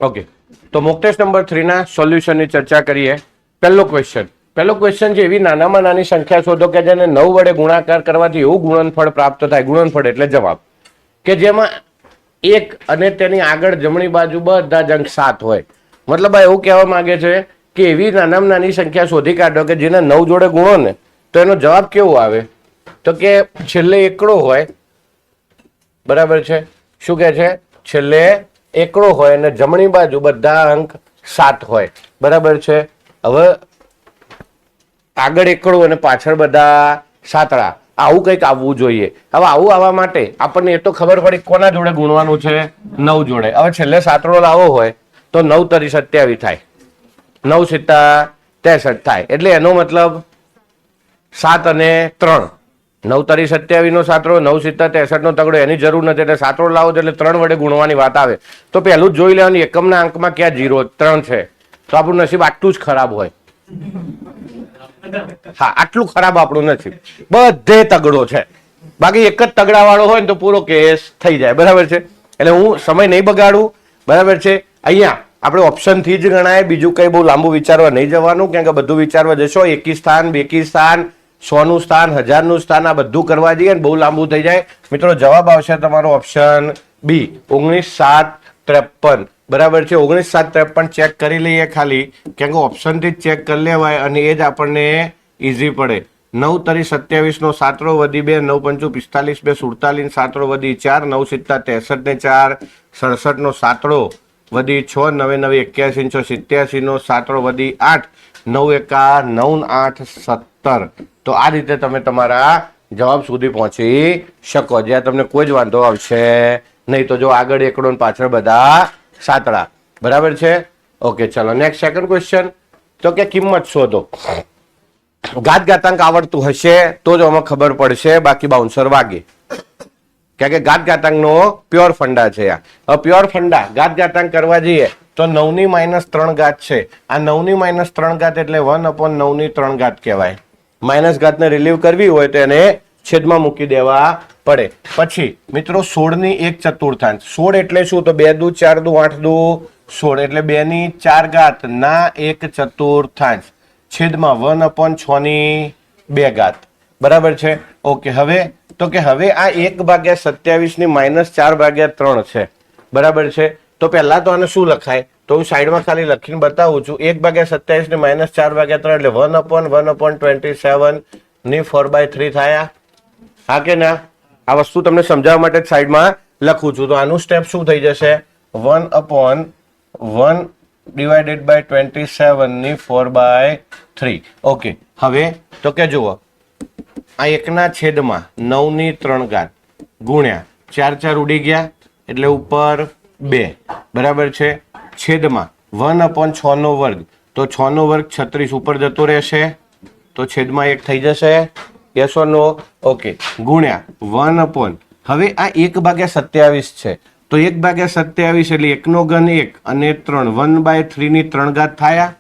Okay, તો mock test number 3 ના સોલ્યુશનની ચર્ચા કરીએ. પહેલો ક્વેશ્ચન છે, એવી નાનામાં નાની સંખ્યા શોધો કે જેને 9 વડે ગુણાકાર કરવાથી એવું ગુણનફળ પ્રાપ્ત થાય, ગુણનફળ એટલે જવાબ, કે જેમાં 1 અને તેની આગળ જમણી બાજુ બધા જ અંક 7 હોય. મતલબ એવું કહેવા માંગે છે કે એવી નાનામાં નાની સંખ્યા શોધી કાઢો કે જેને 9 જોડે ગુણો ને તો એનો જવાબ કેવો આવે? તો કે છેલ્લે એકડો હોય, બરાબર છે. શું કે છે? છેલ્લે એકડો હોય અને જમણી બાજુ બધા અંક 7 હોય, બરાબર છે. હવે આગળ એકડો અને પાછળ બધા સાતડા, આવું કંઈક આવવું જોઈએ. હવે આવું આવવા માટે આપણને એ તો ખબર પડી કોના જોડે ગુણવાનું છે? 9 જોડે. હવે છેલ્લે સાતડો લાવવો હોય તો 9 તરી 27 થાય, 9 સિત્તા 63 થાય. એટલે એનો મતલબ 7 અને 3, 9 તરી 27 નો સાતડો, 9 સિત્તા 63 નો તગડો, એની જરૂર નથી. એટલે સાતડો લાવો એટલે 3 વડે ગુણવાની વાત આવે તો પહેલું જ જોઈ લેવાનું એકમના અંકમાં ક્યાં 0 3 છે, તો આપણું નસીબ આટલું જ ખરાબ હોય. હા, આટલું ખરાબ આપણું નસીબ, બધે તગડો છે. બાકી એક જ તગડા વાળો હોય ને તો પૂરો કેસ થઈ જાય, બરાબર છે. એટલે હું સમય નહીં બગાડું, બરાબર છે. અહીંયા આપણે ઓપ્શન થી જ ગણાય, બીજું કઈ બહુ લાંબુ વિચારવા નહીં જવાનું, કેમ કે બધું વિચારવા જશો એકી સ્થાન, બેકી સ્થાન, 100 નું સ્થાન, 1000 નું સ્થાન, આ બધું કરવા જઈએ ને બહુ લાંબુ થઈ જાય. મિત્રો જવાબ આવશે તમારો ઓપ્શન બી, 19,753. બરાબર છે. 19,753 ચેક કરી લઈએ ખાલી, કેમ કે ઓપ્શન થી જ ચેક કરી લેવાય અને એ જ આપણને ઈઝી પડે. 9 તરી 27 નો સાતડો વધી 2, 9 પંચું 45, 2 47, સાતડો વધી 4, 9 સિત્તા 63 ને 4, 67 નો સાતડો વધી 6, 9 9 81, 87 નો સાતડો વધી 8, 9 એકા 9 8 17. તો આ રીતે તમે તમારા જવાબ સુધી પહોંચી શકો, જ્યાં તમને કોઈ જ વાંધો આવશે નહીં. તો જો આગળ એકડો ને પાછળ બધા સાતડા, બરાબર છે. ઓકે, ચલો નેક્સ્ટ સેકન્ડ ક્વેશ્ચન. તો કે કિંમત શોધો. ઘાતાંક આવડતું હશે તો જ આમાં ખબર પડશે, બાકી બાઉન્સર વાગે. કારણ કે ઘાતાંક નો પ્યોર ફંડા છે. આ પ્યોર ફંડા ઘાતાંક કરવા જઈએ તો 9 ની -3 ઘાત છે. આ 9 ની -3 ઘાત એટલે 1/9 ની 3 ઘાત કહેવાય. માઇનસ ઘાતને રિલીવ કરવી હોય તો એને છેદમાં મૂકી દેવા પડે. પછી મિત્રો 16 ની 1/4, 16 એટલે શું? તો 2 દુ 4 દુ 8 દુ 16 એટલે 2 ની 4 ઘાત ના 1/4 છેદમાં 1/6 ની 2 ઘાત, બરાબર છે. ઓકે, હવે તો કે હવે આ 1/27 ની -4/3 છે, બરાબર છે. તો પહેલા તો આને શું લખાય? તો હું સાઈડમાં ખાલી લખીને બતાવું છું. 1/27 ની -4/3 એટલે 1/1/27 ની 4/3 થયા. હા કે ના? આ વસ્તુ તમને સમજાવવા માટે સાઈડમાં લખું છું. તો આનું સ્ટેપ શું થઈ જશે? 1/1 ડિવાઇડેડ બાય 27 ની 4/3. ઓકે, હવે તો કે જુઓ, આ એકના છેદમાં 9 ની 3 ઘાત ગુણ્યા 4 4 ઉડી ગયા એટલે ઉપર 2, બરાબર છે. છેદમાં 1/6 નો વર્ગ, તો 6 નો વર્ગ 36 ઉપર જતો રહેશે, તો છેદમાં 1 થઈ જશે. Yes or no? ઓકે, ગુણ્યા 1/, હવે આ 1/27 છે તો 1/27 એટલે 1 નો ઘન 1 અને 3, 1/3 ની 3 ઘાત થયા.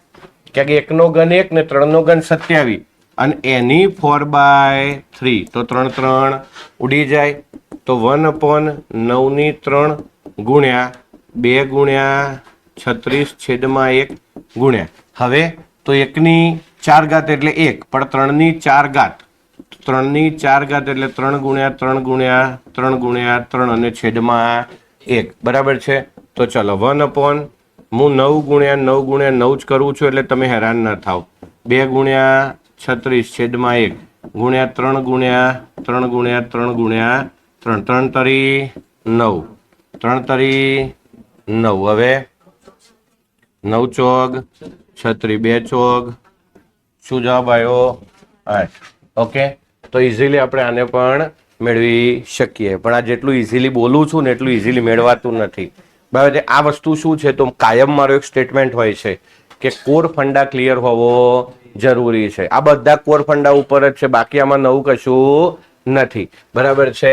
કે 1 નો ઘન 1 ને 3 નો ઘન 27 અને એની 4/3, તો 3 3 ઉડી જાય. તો 1/9 ની 3 ગુણ્યા 2 ગુણ્યા 36 છેદમાં 1 ગુણ્યા, હવે તો 1 ની 4 ઘાત એટલે 1, પણ 3 ની 4 ઘાત, 3 ની 4 ઘાત એટલે 3 ગુણ્યા 3 ગુણ્યા 3 ગુણ્યા 3 અને છેદમાં 1, બરાબર છે. તો ચલો 1/, હું 9 ગુણ્યા 9 ગુણ્યા 9 જ કરું છું એટલે તમે હેરાન ના થાવ. 2 ગુણ્યા 36 છેદમાં 1 ગુણ્યા 3 ગુણ્યા 3 ગુણ્યા 3 ગુણ્યા 3, 3 તરી 9, 3 તરી 9. હવે 9 ચોગ 36, 2 ચોગ, શું જવાબ આવ્યો? 8. ઓકે, તો ઇઝીલી આપણે આને પણ મેળવી શકીએ, પણ આ જેટલું ઇઝીલી બોલું છું ને એટલું ઇઝીલી મેળવાતું નથી, બરાબર છે. આ વસ્તુ શું છે? તો કાયમ મારો એક સ્ટેટમેન્ટ હોય છે કે કોર ફંડા ક્લિયર હોવો જરૂરી છે. આ બધા કોર ફંડા ઉપર જ છે, બાકી આમાં નવું કશું નથી, બરાબર છે.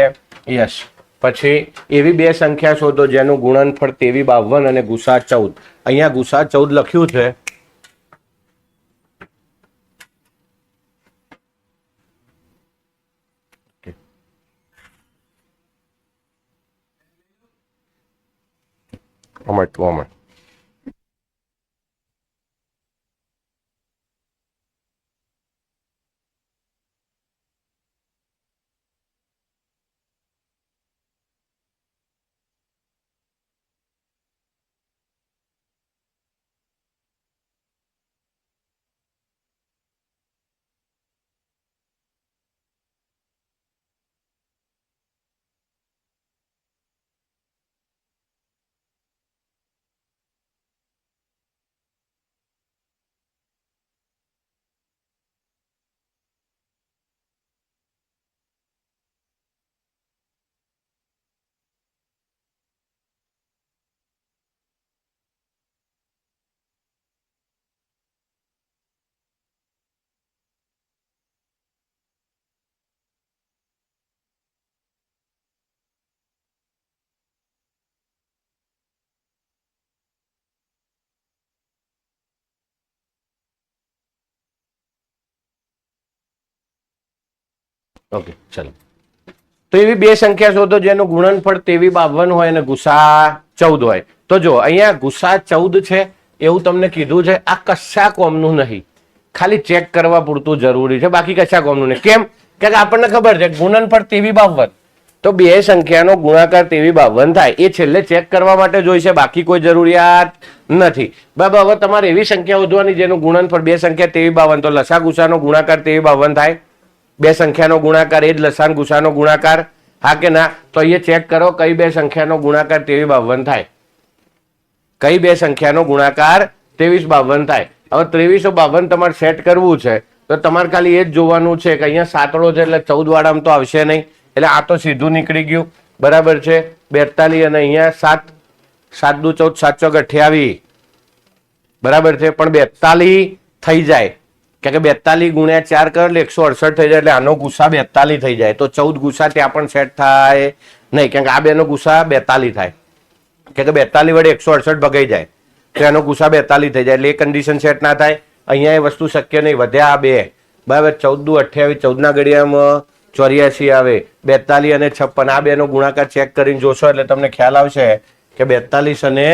યસ. પછી એવી બે સંખ્યા શોધો જેનું ગુણનફળ 23/52 અને ગુસા 14. અહીંયા ગુસા 14 લખ્યું છે. ઓકે ચલો. તો એવી બે સંખ્યા શોધો જેનું ગુણનફળ 2352 હોય અને ગુસા 14 હોય. તો જો અહીંયા ગુસા 14 છે એવું તમને કીધું છે. આ કશા કોમનું નહીં, ખાલી ચેક કરવા પૂરતું જરૂરી છે, બાકી કશા કોમનું નહીં. કેમ કે આપણને ખબર છે ગુણનફળ 2352, તો બે સંખ્યાનો ગુણાકાર 2352 થાય એ છેલ્લે ચેક કરવા માટે જોઈશે, બાકી કોઈ જરૂરિયાત નથી. બરાબર. હવે તમારે એવી સંખ્યા શોધવાની જેનું ગુણનફળ બે સંખ્યા 2352, તો લસા ગુસાનો ગુણાકાર 2352 થાય. બે સંખ્યાનો ગુણાકાર એ જ લસાન ગુસાનો ગુણાકાર, હા કે ના? તો અહીંયા ચેક કરો કઈ બે સંખ્યાનો ગુણાકાર 2352 થાય. કઈ બે સંખ્યાનો ગુણાકાર 2352 થાય. હવે 2352 તમારે સેટ કરવું છે તો તમારે ખાલી એ જ જોવાનું છે કે અહીંયા સાતડો છે એટલે 14 વાળામાં તો આવશે નહીં, એટલે આ તો સીધું નીકળી ગયું. બરાબર છે. 42 અને અહીંયા 7, 7 દુ 14, 7 ચોક 28. બરાબર છે. પણ 42 થઈ જાય, કારણ કે 42 ગુણ્યા 4 કરો એટલે 168 થઈ જાય, એટલે આનો ગુસા 42 થઈ જાય. તો 14 ગુસા ત્યાં પણ સેટ થાય નહીં, કારણ કે આ બેનો ગુસા 42 થાય, કારણ કે 42 વડે 168 ભગાઈ જાય તો એનો ગુસા 42 થઈ જાય, એટલે એ કન્ડિશન સેટ ના થાય. અહીંયા એ વસ્તુ શક્ય નહીં. વધ્યા આ બે. બરાબર. 14 દુ 28, 14 ના ઘડિયામાં 84 આવે. 42 અને 56 આ બેનો ગુણાકાર ચેક કરીને જોશો એટલે તમને ખ્યાલ આવશે કે 42 અને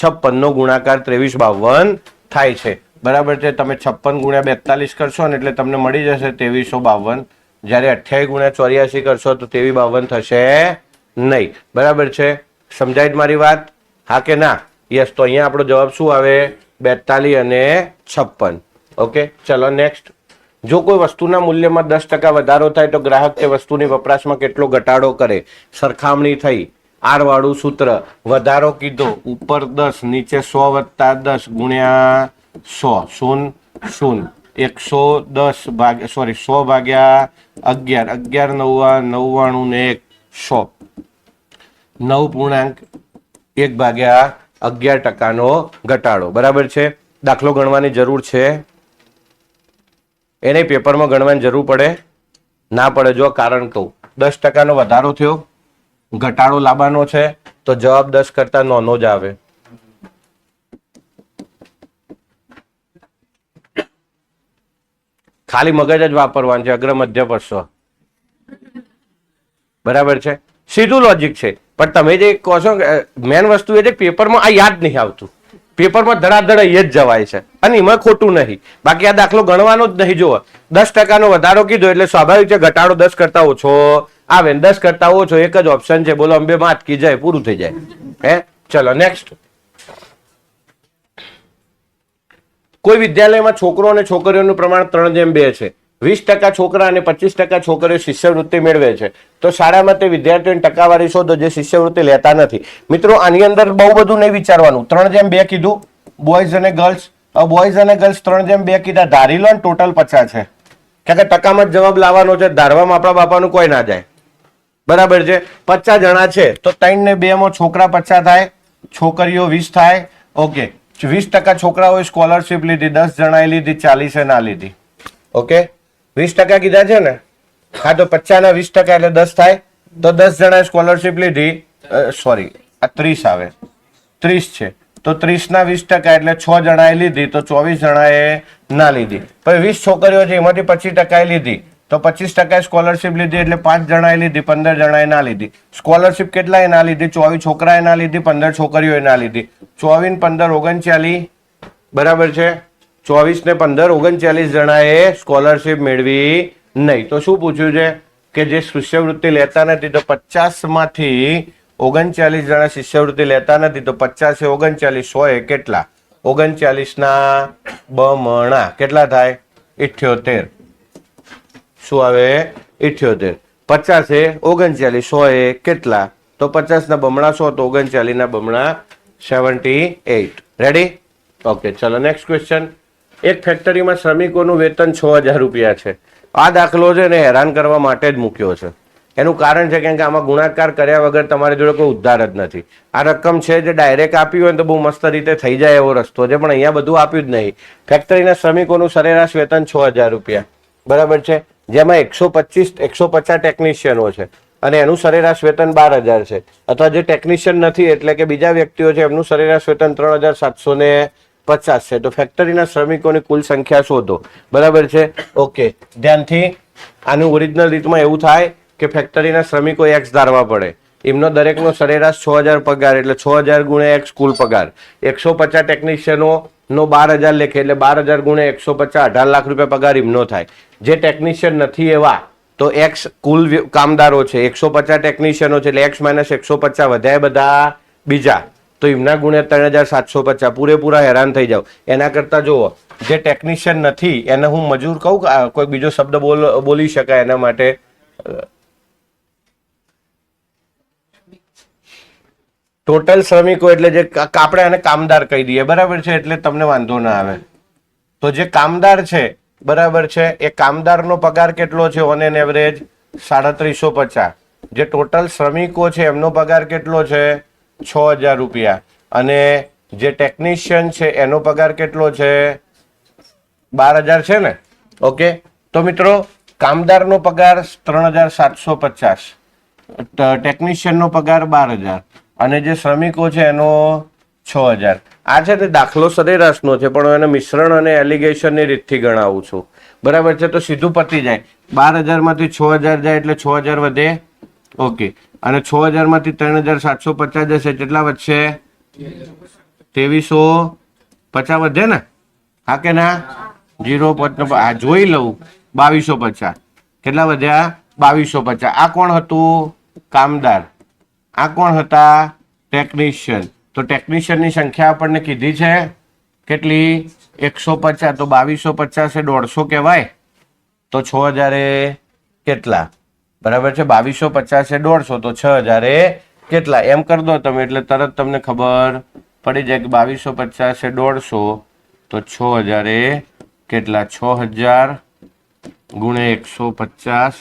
56 નો ગુણાકાર 2352 થાય છે. બરાબર છે. તમે 56 ગુણ્યા 42 કરશો ને એટલે તમને મળી જશે 2352. જ્યારે 28 ગુણ્યા 84 કરશો તો 2352 થશે નહીં. બરાબર છે. સમજાય મારી વાત? હા કે ના? યસ. તો અહીંયા આપણો જવાબ શું આવે? 42 અને 56. ઓકે ચલો નેક્સ્ટ. જો કોઈ વસ્તુના મૂલ્યમાં 10% વધારો થાય તો ગ્રાહક તે વસ્તુની વપરાશમાં કેટલો ઘટાડો કરે? સરખામણી થઈ. આર વાળું સૂત્ર. વધારો કીધો ઉપર 10, નીચે 100 વત્તા 10 ગુણ્યા 100, 0 0, 110 ભાગ્યા 100 ભાગ્યા 11, 11 9 99 ને 100, 9.1 ભાગ્યા 11% ઘટાડો. બરાબર છે. દાખલો ગણવાની જરૂર છે? એને પેપરમાં ગણવાની જરૂર પડે? ના પડે. જો કારણ કહું, 10% વધારો થયો, ઘટાડો લાવવાનો છે તો જવાબ 10 કરતા નાનો જ આવે. ખાલી મગજ જ વાપરવાનું છે, અગ્ર મધ્ય પશ્વ. બરાબર છે. સીધું લોજિક છે. પણ તમે જે કહો છો મેન વસ્તુ એ છે પેપરમાં આ યાદ નહીં આવતું. પેપરમાં ધડાધડ એ જ જવાય છે અને એમાં ખોટું નહીં. બાકી આ દાખલો ગણવાનો જ નહીં. જુઓ 10% વધારો કીધો એટલે સ્વાભાવિક છે ઘટાડો 10 કરતા ઓછો આવે. 10 કરતા ઓછો એક જ ઓપ્શન છે. બોલો અંબે માં અટકી જાય, પૂરું થઈ જાય. હે ચલો નેક્સ્ટ. કોઈ વિદ્યાલયમાં છોકરો અને છોકરીઓનું પ્રમાણ 3:2 છે. 20% છોકરા અને 25% છોકરીઓ શિષ્યવૃત્તિ મેળવે છે. તો શાળામાં તે વિદ્યાર્થીઓની ટકાવારી શોધો જે શિષ્યવૃત્તિ લેતા નથી. મિત્રો આની અંદર બહુ બધું નહીં વિચારવાનું. 3:2 કીધું બોયઝ અને ગર્લ્સ. બોયઝ અને ગર્લ્સ 3:2 કીધા. ધારી લો ને ટોટલ 50 છે, કારણ કે ટકામાં જ જવાબ લાવવાનો છે. ધારવામાં આપણા બાપાનું કોઈ ના જાય. બરાબર છે. 50 જણા છે તો 3 ને 2 માં છોકરા 50 થાય, છોકરીઓ 20 થાય. ઓકે. 20% છોકરાઓએ સ્કોલરશીપ લીધી, 10 જણાએ લીધી, 40 ના લીધી. ઓકે. 20% કીધા છે ને? હા. તો 50 ના 20% એટલે 10 થાય. તો 10 જણાએ સ્કોલરશીપ લીધી, સોરી આ 30 આવે, 30 છે તો 30 ના 20% એટલે 6 જણાએ લીધી તો 24 જણાએ ના લીધી. પછી 20 છોકરીઓ છે એમાંથી 25% લીધી તો 25% સ્કોલરશીપ લીધી એટલે 5 જણાએ લીધી, 15 જણાએ ના લીધી. સ્કોલરશીપ કેટલાએ ના લીધી? 24 છોકરાએ ના લીધી, 15 છોકરીઓએ ના લીધી. 24 ને 15 39. બરાબર છે. 24 ને 15 39 જણાએ સ્કોલરશીપ મેળવી નહીં. તો શું પૂછ્યું છે કે જે શિષ્યવૃત્તિ લેતા નથી તો 50 માંથી 39 જણા શિષ્યવૃત્તિ લેતા નથી તો 50 એ 39, 100 એ કેટલા? 39 ના બમણા કેટલા થાય? 78. શું આવે? 78. 50 એ 39, 100 એ કેટલા? તો 50 ના બમણા 100 તો 39 ના બમણા 78. રેડી? ઓકે ચલો નેક્સ્ટ ક્વેશ્ચન. એક ફેક્ટરીમાં શ્રમિકોનું વેતન 6000 રૂપિયા છે. આ દાખલો છે ને હેરાન કરવા માટે જ મૂક્યો છે. એનું કારણ છે કે આમાં ગુણાકાર કર્યા વગર તમારી જોડે કોઈ ઉદ્ધાર જ નથી. આ રકમ છે જે ડાયરેક્ટ આપી હોય તો બહુ મસ્ત રીતે થઈ જાય એવો રસ્તો છે, પણ અહીંયા બધું આપ્યું જ નહીં. ફેક્ટરીના શ્રમિકોનું સરેરાશ વેતન 6000 રૂપિયા. બરાબર છે. જેમાં 150 ટેકનિશિયનો છે અને એનું સરેરાશ વેતન 12000 છે. અથવા જે ટેકનિશિયન નથી એટલે કે બીજા વ્યક્તિઓ છે એમનું સરેરાશ વેતન 3750 છે. તો ફેક્ટરીના શ્રમિકોની કુલ સંખ્યા શોધો. બરાબર છે. ઓકે ધ્યાનથી આનું ઓરિજિનલ રીતમાં એવું થાય કે ફેક્ટરીના શ્રમિકો એક્સ ધારવા પડે. એમનો દરેકનો સરેરાશ 6,000 પગાર એટલે 6,000 ગુણ્યા એક્સ કુલ પગાર. 150 ટેકનિશિયનો નો 12,000 લેખે એટલે 12,000 ગુણ્યા 150 18 લાખ રૂપિયા પગાર એમનો થાય. જે ટેકનિશિયન નથી એવા તો એક્સ કુલ કામદારો છે 150 ટેકનિશિયનો છે એટલે એક્સ માઇનસ 150 વધ્યા બધા બીજા તો એમના ગુણ્યા 3,750 પૂરેપૂરા હેરાન થઈ જાવ. એના કરતા જુઓ જે ટેકનિશિયન નથી એને હું મજૂર કહું, કોઈ બીજો શબ્દ બોલી શકાય એના માટે? ટોટલ શ્રમિકો એટલે જે આપણે એને કામદાર કહી દઈએ, બરાબર છે, એટલે તમને વાંધો ના આવે. તો જે કામદાર છે, બરાબર છે, એ કામદારનો પગાર કેટલો છે? On an average 3,350. જે ટોટલ શ્રમિકો છે એમનો પગાર કેટલો છે? 6,000 રૂપિયા. અને જે ટેકનિશિયન છે એનો પગાર કેટલો છે? 12,000 છે ને? ઓકે, તો મિત્રો કામદારનો પગાર 3,750, ટેકનિશિયનનો પગાર 12,000 અને જે શ્રમિકો છે એનો 6,000. આ છે તે દાખલો સરેરાશનો છે પણ એને મિશ્રણ અને એલિગેશનની રીતથી ગણાવું છું, બરાબર છે. તો સીધું પતી જાય. 12,000 માંથી 6,000 જાય એટલે 6,000 વધે. ઓકે, અને 6,000 માંથી 3,750 જશે કેટલા વધશે? 2,350 વધે ને? હા કે ના? 0 આ જોઈ લઉં. 2,250 કેટલા વધ્યા? 2,250. આ કોણ હતું? કામદાર. આ કોણ હતા? ટેકનિશિયન. તો ટેકનિશિયનની સંખ્યા આપણને કીધી છે કેટલી? 150. તો 2,250 એ 150 કહેવાય. તો 6,000 એ કેટલા? બરાબર છે, 2,250 એ 150 તો 6,000 એ કેટલા? એમ કરી દો તમે એટલે તરત તમને ખબર પડી જાય કે 2,250 એ 150 તો 6,000 એ કેટલા? 6,000 ગુણ્યા 150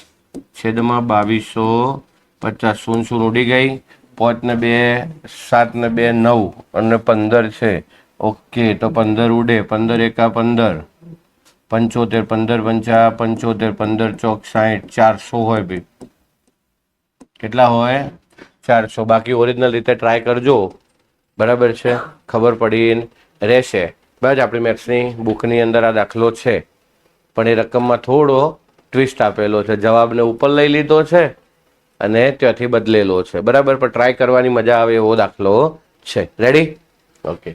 છેદમાં 2,250. શૂન્ય ઉડી ગઈ. 5 ને 2 7 ને 2 9 અને 15 છે. ઓકે, તો 15 ઉડે. 15 એકા 15 75 15 પંચા 75 15 ચોક 60 400 હોય ભાઈ. કેટલા હોય? 400. બાકી ઓરિજિનલ રીતે ટ્રાય કરજો, બરાબર છે, ખબર પડી રહેશે. બસ આપણી મેથ્સની બુકની અંદર આ દાખલો છે પણ એ રકમમાં થોડો ટ્વિસ્ટ આપેલો છે. જવાબને ઉપર લઈ લીધો છે અને ત્યાંથી બદલેલો છે, બરાબર, પણ ટ્રાય કરવાની મજા આવે એવો દાખલો છે. રેડી? ઓકે,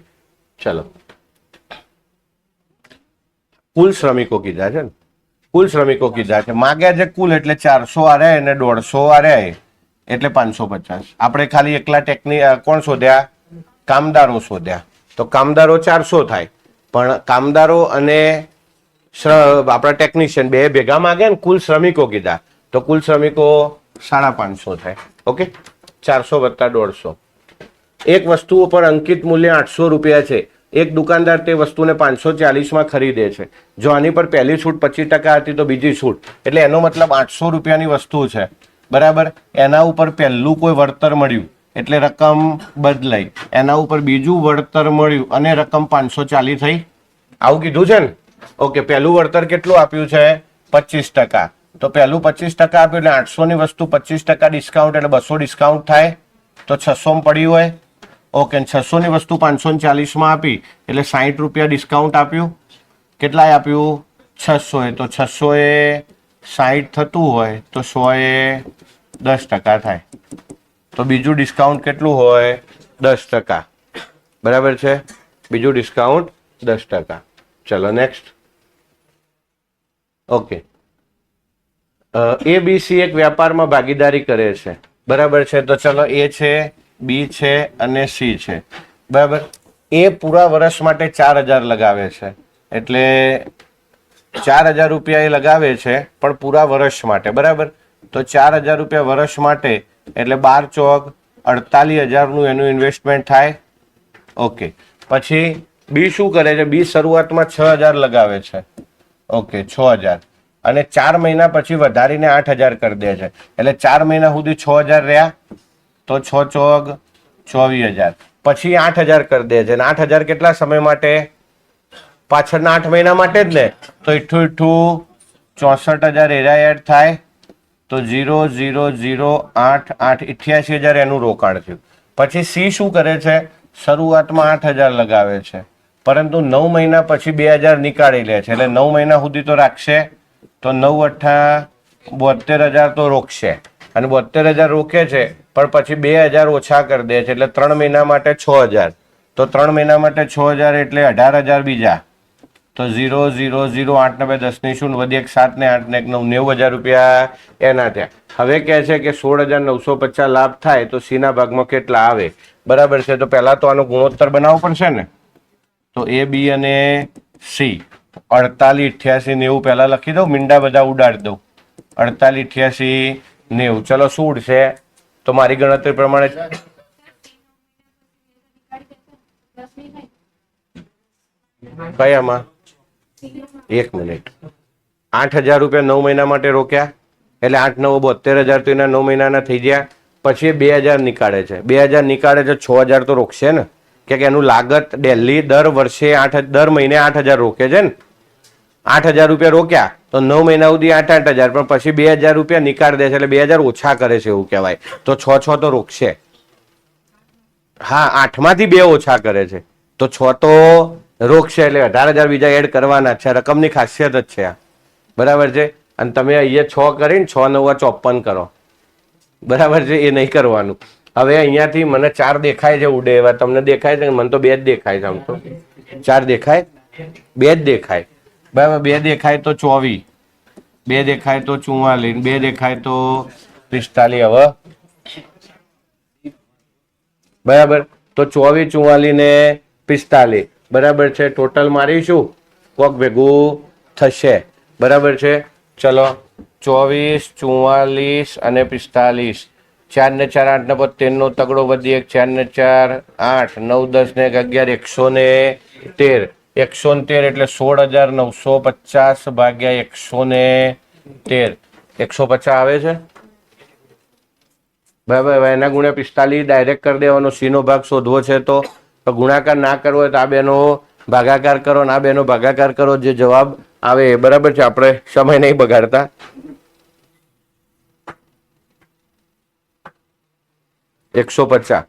ચલો. કુલ શ્રમિકો કીધા છે ને? કુલ શ્રમિકો કીધા છે. માગ્યા છે કુલ એટલે 400 આ રહે અને 150 આ રહે એટલે 550. આપણે ખાલી એકલા કોણ શોધ્યા? કામદારો શોધ્યા. તો કામદારો 400 થાય પણ કામદારો અને આપણા ટેકનિશિયન બે ભેગા માગ્યા ને કુલ શ્રમિકો કીધા તો કુલ શ્રમિકો 550 થાય. ઓકે, 400 વત્તા 150. એક વસ્તુ ઉપર અંકિત મૂલ્ય 800 રૂપિયા છે. એક દુકાનદાર તે વસ્તુને 540 ખરીદે છે. જો આની પર પહેલી છૂટ 25% હતી તો બીજી છૂટ એટલે એનો મતલબ 800 રૂપિયાની વસ્તુ છે, બરાબર. એના ઉપર પહેલું કોઈ વળતર મળ્યું એટલે રકમ બદલાઈ. એના ઉપર બીજું વળતર મળ્યું અને રકમ 540 થઈ. આવું કીધું છે ને? ઓકે, પહેલું વળતર કેટલું આપ્યું છે? 25%. તો પહેલું 25% આપ્યું એટલે 800 ની વસ્તુ 25% ડિસ્કાઉન્ટ એટલે 200 ડિસ્કાઉન્ટ થાય તો 600 પડી હોય. ઓકે, 600 ની વસ્તુ 540 આપી એટલે 60 રૂપિયા ડિસ્કાઉન્ટ આપ્યું. કેટલાય આપ્યું? 600 તો 600 એ 60 થતું હોય તો 100 એ 10% થાય. તો બીજું ડિસ્કાઉન્ટ કેટલું હોય? 10%, બરાબર છે. બીજું ડિસ્કાઉન્ટ 10%. ચલો નેક્સ્ટ. ઓકે, ABC એક વ્યાપારમાં ભાગીદારી કરે છે, બરાબર છે. તો ચલો A છે, B છે અને C છે, બરાબર. એ પૂરા વર્ષ માટે 4,000 લગાવે છે એટલે 4,000 રૂપિયા એ લગાવે છે પણ પૂરા વર્ષ માટે, બરાબર. તો 4,000 રૂપિયા વર્ષ માટે એટલે 12 ચોક 48,000 એનું ઇન્વેસ્ટમેન્ટ થાય. ઓકે, પછી B શું કરે છે? B શરૂઆતમાં 6,000 લગાવે છે. ઓકે, 6,000 અને 4 મહિના પછી વધારીને 8,000 કરી દે છે એટલે 4 મહિના સુધી 6,000 રહ્યા તો 6 ચોક 24,000. પછી 8,000 કરી દે છે અને 8,000 કેટલા સમય માટે? પાછળના 8 મહિના માટે જ ને. તો 64,000 એરા એડ થાય તો 0 0 0 8 8 88,000 એનું રોકાણ થયું. પછી C શું કરે છે? શરૂઆતમાં 8,000 લગાવે છે પરંતુ 9 મહિના પછી 2,000 નીકાળી લે છે એટલે 9 મહિના સુધી તો રાખશે. તો 9 × 72,000 તો રોકશે અને 72,000 રોકે છે પણ પછી 2,000 ઓછા કરી દે છે એટલે 3 મહિના માટે 6,000 તો 3 મહિના માટે 6,000 એટલે 18,000 બીજા તો 0 0 0 8 ને 2 10 ની 0 વધી 1 7 ને 8 ને 1 9 90,000 રૂપિયા એના થયા. હવે કહે છે કે 16,950 લાભ થાય તો સી ના ભાગમાં કેટલા આવે બરાબર છે. તો પહેલા તો આનો ગુણોત્તર બનાવવો પડશે ને તો એ બી અને સી 48 88 90 પહેલા લખી દઉં મીંડા બધા ઉડાડી દઉં 48 88 90 ચલો શું ઉડશે તો મારી ગણતરી પ્રમાણે કયામાં 1 મિનિટ 8,000 રૂપિયા 9 મહિના માટે રોક્યા એટલે 8 9 72,000 તો એના 9 મહિનાના થઈ ગયા. પછી 2,000 નીકાળે છે 2,000 નીકાળે છે 6,000 તો રોકશે ને કે એનું લાગત દિલ્હી દર વર્ષે દર મહિને 8,000 રોકે છે ને 8,000 રૂપિયા રોક્યા તો 9 મહિના સુધી 8,000 પણ પછી 2,000 રૂપિયા નીકાળી દે છે એટલે 2,000 ઓછા કરે છે એવું કહેવાય તો 6 તો રોકશે. હા 8 માંથી 2 ઓછા કરે છે તો 6 તો રોકશે એટલે 18,000 બીજા એડ કરવાના છે. રકમની ખાસિયત જ છે આ બરાબર છે. અને તમે અહીંયા 6 કરીને 6 9 54 કરો બરાબર છે એ નહીં કરવાનું. હવે અહીંયાથી મને 4 દેખાય છે ઉડે એવા તમને દેખાય છે મને તો 2 જ દેખાય છે આમ તો 4 દેખાય 2 જ દેખાય બરાબર 2 દેખાય તો 24 2 દેખાય તો 44 2 દેખાય તો 45 હવે બરાબર તો 24 44 ને 45 બરાબર છે ટોટલ મારીશું કોક ભેગું થશે બરાબર છે. ચલો 24 44 અને 45 4 ને 4 8 ને 13 નો તગડો વધી 1 4 ને 4 8 9 10 ને 11 113 113 એટલે 16,950 ભાગ્યા 113 150 આવે છે બરાબર. એના ગુણ્યા 45 ડાયરેક્ટ કરી દેવાનો સી નો ભાગ શોધવો છે તો ગુણાકાર ના કરવો હોય તો આ બેનો ભાગાકાર કરો ને આ બેનો ભાગાકાર કરો જે જવાબ આવે બરાબર છે. આપણે સમય નહીં બગાડતા. $150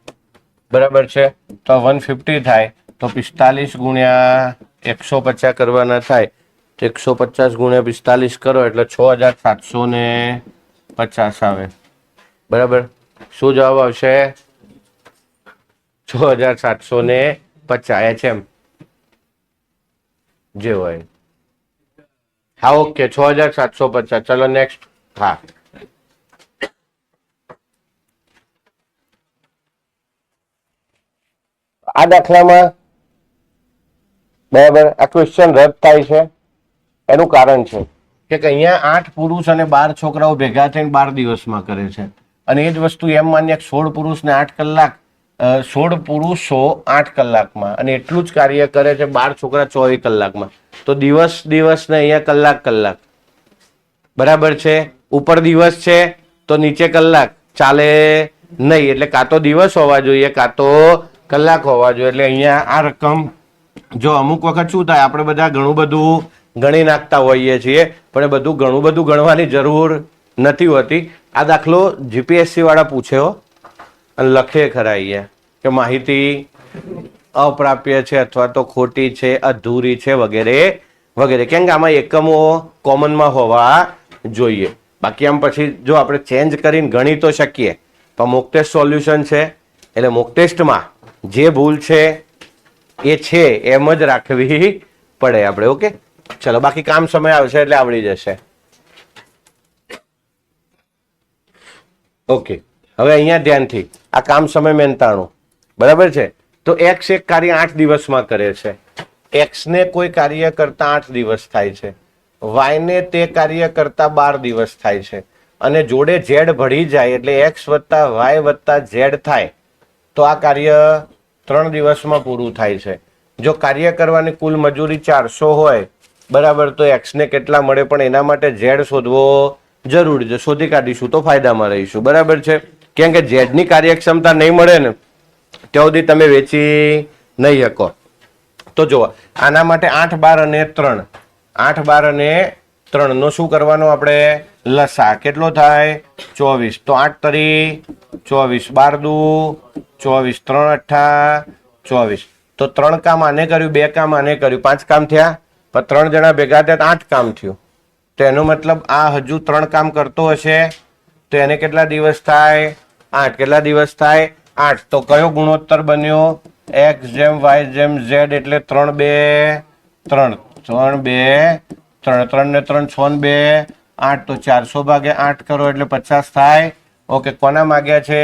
બરાબર છે તો 150 થાય તો 45 ગુણ્યા 150 કરવાના થાય તો 150 ગુણ્યા 45 કરો એટલે 6,750 આવે બરાબર. શું જવાબ આવશે 6,750 HM જે હોય. હા ઓકે 6,750 ચલો નેક્સ્ટ. હા આ દાખલામાં બરાબર આ ક્વેશ્ચન રદ થાય છે એનું કારણ છે કે અહીંયા 8 પુરુષ અને 12 છોકરાઓ ભેગા થઈને 12 દિવસમાં કરે છે અને એ જ વસ્તુ એમ માન્ય 16 પુરુષને 8 કલાક 16 પુરુષો 8 કલાકમાં અને એટલું જ કાર્ય કરે છે 12 છોકરા 24 કલાકમાં તો દિવસ ને અહીંયા કલાક બરાબર છે. ઉપર દિવસ છે તો નીચે કલાક ચાલે નહીં એટલે કાં તો દિવસ હોવા જોઈએ કાં તો કલાક હોવા જોઈએ એટલે અહીંયા આ રકમ જો અમુક વખત શું થાય આપણે બધા ઘણું બધું ગણી નાખતા હોઈએ છીએ પણ એ બધું ઘણું બધું ગણવાની જરૂર નથી હોતી. આ દાખલો જીપીએસસી વાળા પૂછ્યો અને લખે ખરા અહીંયા કે માહિતી અપ્રાપ્ય છે અથવા તો ખોટી છે અધૂરી છે વગેરે વગેરે કેમ કે આમાં એકમો કોમનમાં હોવા જોઈએ. બાકી આમ પછી જો આપણે ચેન્જ કરીને ગણી તો શકીએ પણ મોક ટેસ્ટ સોલ્યુશન છે એટલે મોક ટેસ્ટમાં જે ભૂલ છે એ છે એમ જ રાખવી પડે આપણે. ઓકે ચલો બાકી કામ સમય આવશે એટલે આવડી જશે. ઓકે હવે અહીંયા ધ્યાનથી આ કામ સમય મહેનતાણું બરાબર છે તો એક્સ એક કાર્ય 8 દિવસમાં કરે છે. એક્સ ને કોઈ કાર્ય કરતા 8 દિવસ થાય છે વાય ને તે કાર્ય કરતા 12 દિવસ થાય છે અને જોડે ઝેડ ભળી જાય એટલે એક્સ વત્તા વાય વત્તા ઝેડ થાય તો આ કાર્ય 3 દિવસમાં પૂરું થાય છે. જો કાર્ય કરવાની કુલ મજૂરી 400 હોય બરાબર તો એક્સ ને કેટલા મળે પણ એના માટે ઝેડ શોધવો જરૂરી છે. શોધી કાઢીશું તો ફાયદામાં રહીશું બરાબર છે. કેમ કે ઝેડ ની કાર્યક્ષમતા નહીં મળે ને ત્યાં સુધી તમે વેચી નહીં શકો. તો જો આના માટે 8 12 અને 3 8 12 અને 3 નો શું કરવાનો આપણે લસા કેટલો થાય 24 તો 8 તરી 24 12 દુ 24 3 8 24 તો 3 કામ આને કર્યું 2 કામ આને કર્યું 5 કામ થયા પણ 3 જણા ભેગા થયા 8 કામ થયું તો એનો મતલબ આ હજુ 3 કામ કરતો હશે તો એને કેટલા દિવસ થાય? 8. કેટલા દિવસ થાય? 8. તો કયો ગુણોત્તર બન્યો? x જેમ y જેમ z એટલે 3 2 3 3 2 3 3 ને 3 6 ને 2 8 તો 400 ભાગે 8 કરો એટલે 50 થાય. ઓકે, કોના માગ્યા છે?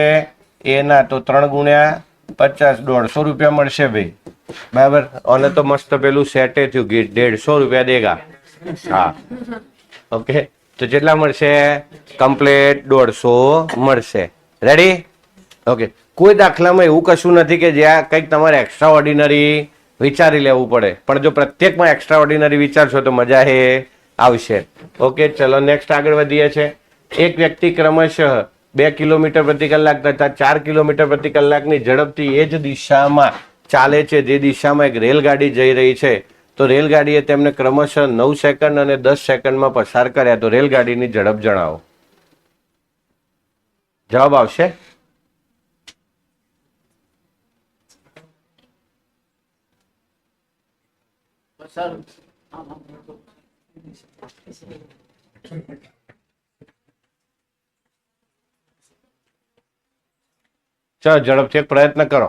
એના. તો 3 ગુણ્યા 50 150 રૂપિયા મળશે ભાઈ, બરાબર. અને તો મસ્ત પેલું સેટે થયું કે 150 રૂપિયા દેગા. હા, ઓકે. તો કેટલા મળશે? કમ્પ્લેટ 150 મળશે. રેડી? ઓકે. કોઈ દાખલામાં એવું કશું નથી કે જ્યાં કંઈક તમારે એક્સ્ટ્રા ઓર્ડિનરી વિચારી લેવું પડે, પણ જો પ્રત્યેકમાં એક્સ્ટ્રા ઓર્ડિનરી વિચારશો તો મજા આવશે. ઓકે, ચલો નેક્સ્ટ આગળ વધીએ છીએ. એક વ્યક્તિ ક્રમશઃ 2 કિલોમીટર પ્રતિ કલાક તથા 4 કિલોમીટર પ્રતિ કલાકની ઝડપથી એ જ દિશામાં ચાલે છે જે દિશામાં એક રેલગાડી જઈ રહી છે. તો રેલગાડીએ તેમને ક્રમશઃ 9 સેકન્ડ અને 10 સેકન્ડમાં પસાર કર્યા. તો રેલગાડીની ઝડપ જણાવો. જવાબ આવશે ચાલો ઝડપથી એક પ્રયત્ન કરો.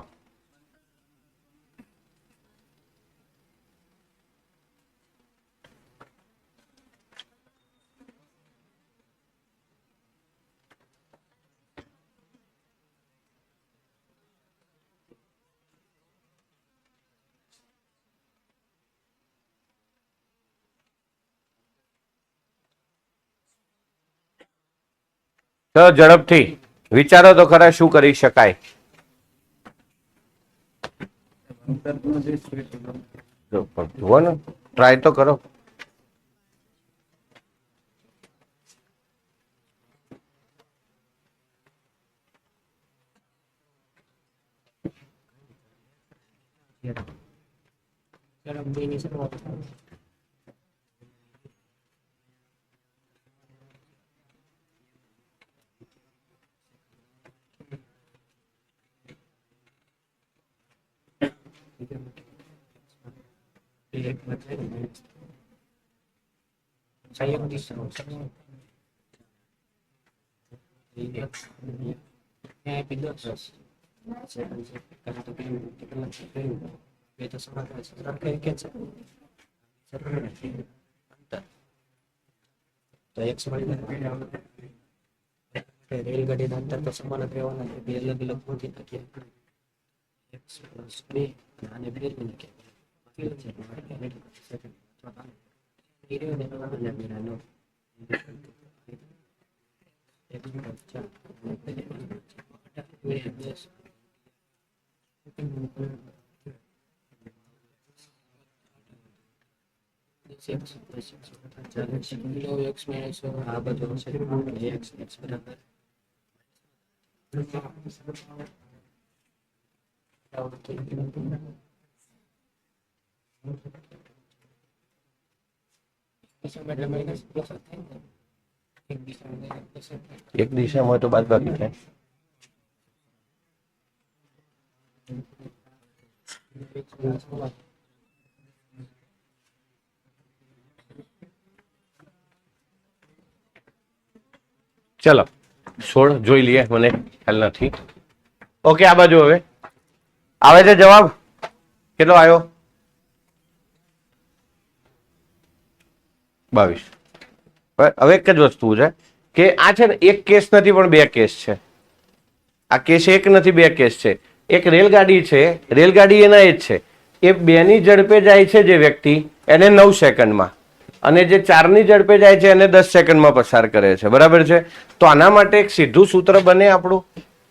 ચાલો ઝડપથી વિચારો તો ખરા શું કરી શકાય. જુઓ ને, ટ્રાય તો કરો. રેલગાડી ના અંતર તો સમાન જ રહેવાના છે. બે અલગ અલગ પહોંચી નાખ્યા. અને 2 મિનિટ આ બધું છે. x બરાબર એક દિશામાં તો બાદ બાકી થાય. ચલો 16 જોઈ લઈએ, મને ખ્યાલ નથી. ઓકે, આ બાજુ હવે આવે છે જવાબ. કેટલો આવ્યો? 22. હવે એક જ વસ્તુ છે કે આ છે ને એક કેસ નથી પણ 2 કેસ છે. આ કેસ એક નથી, 2 કેસ છે. એક રેલગાડી છે, રેલગાડી એના એ જ છે. એ 2 ની ઝડપે જાય છે જે વ્યક્તિ, એને 9 સેકન્ડમાં, અને જે 4 ની ઝડપે જાય છે એને 10 સેકન્ડમાં પસાર કરે છે. બરાબર છે? તો આના માટે એક સીધું સૂત્ર બને આપણું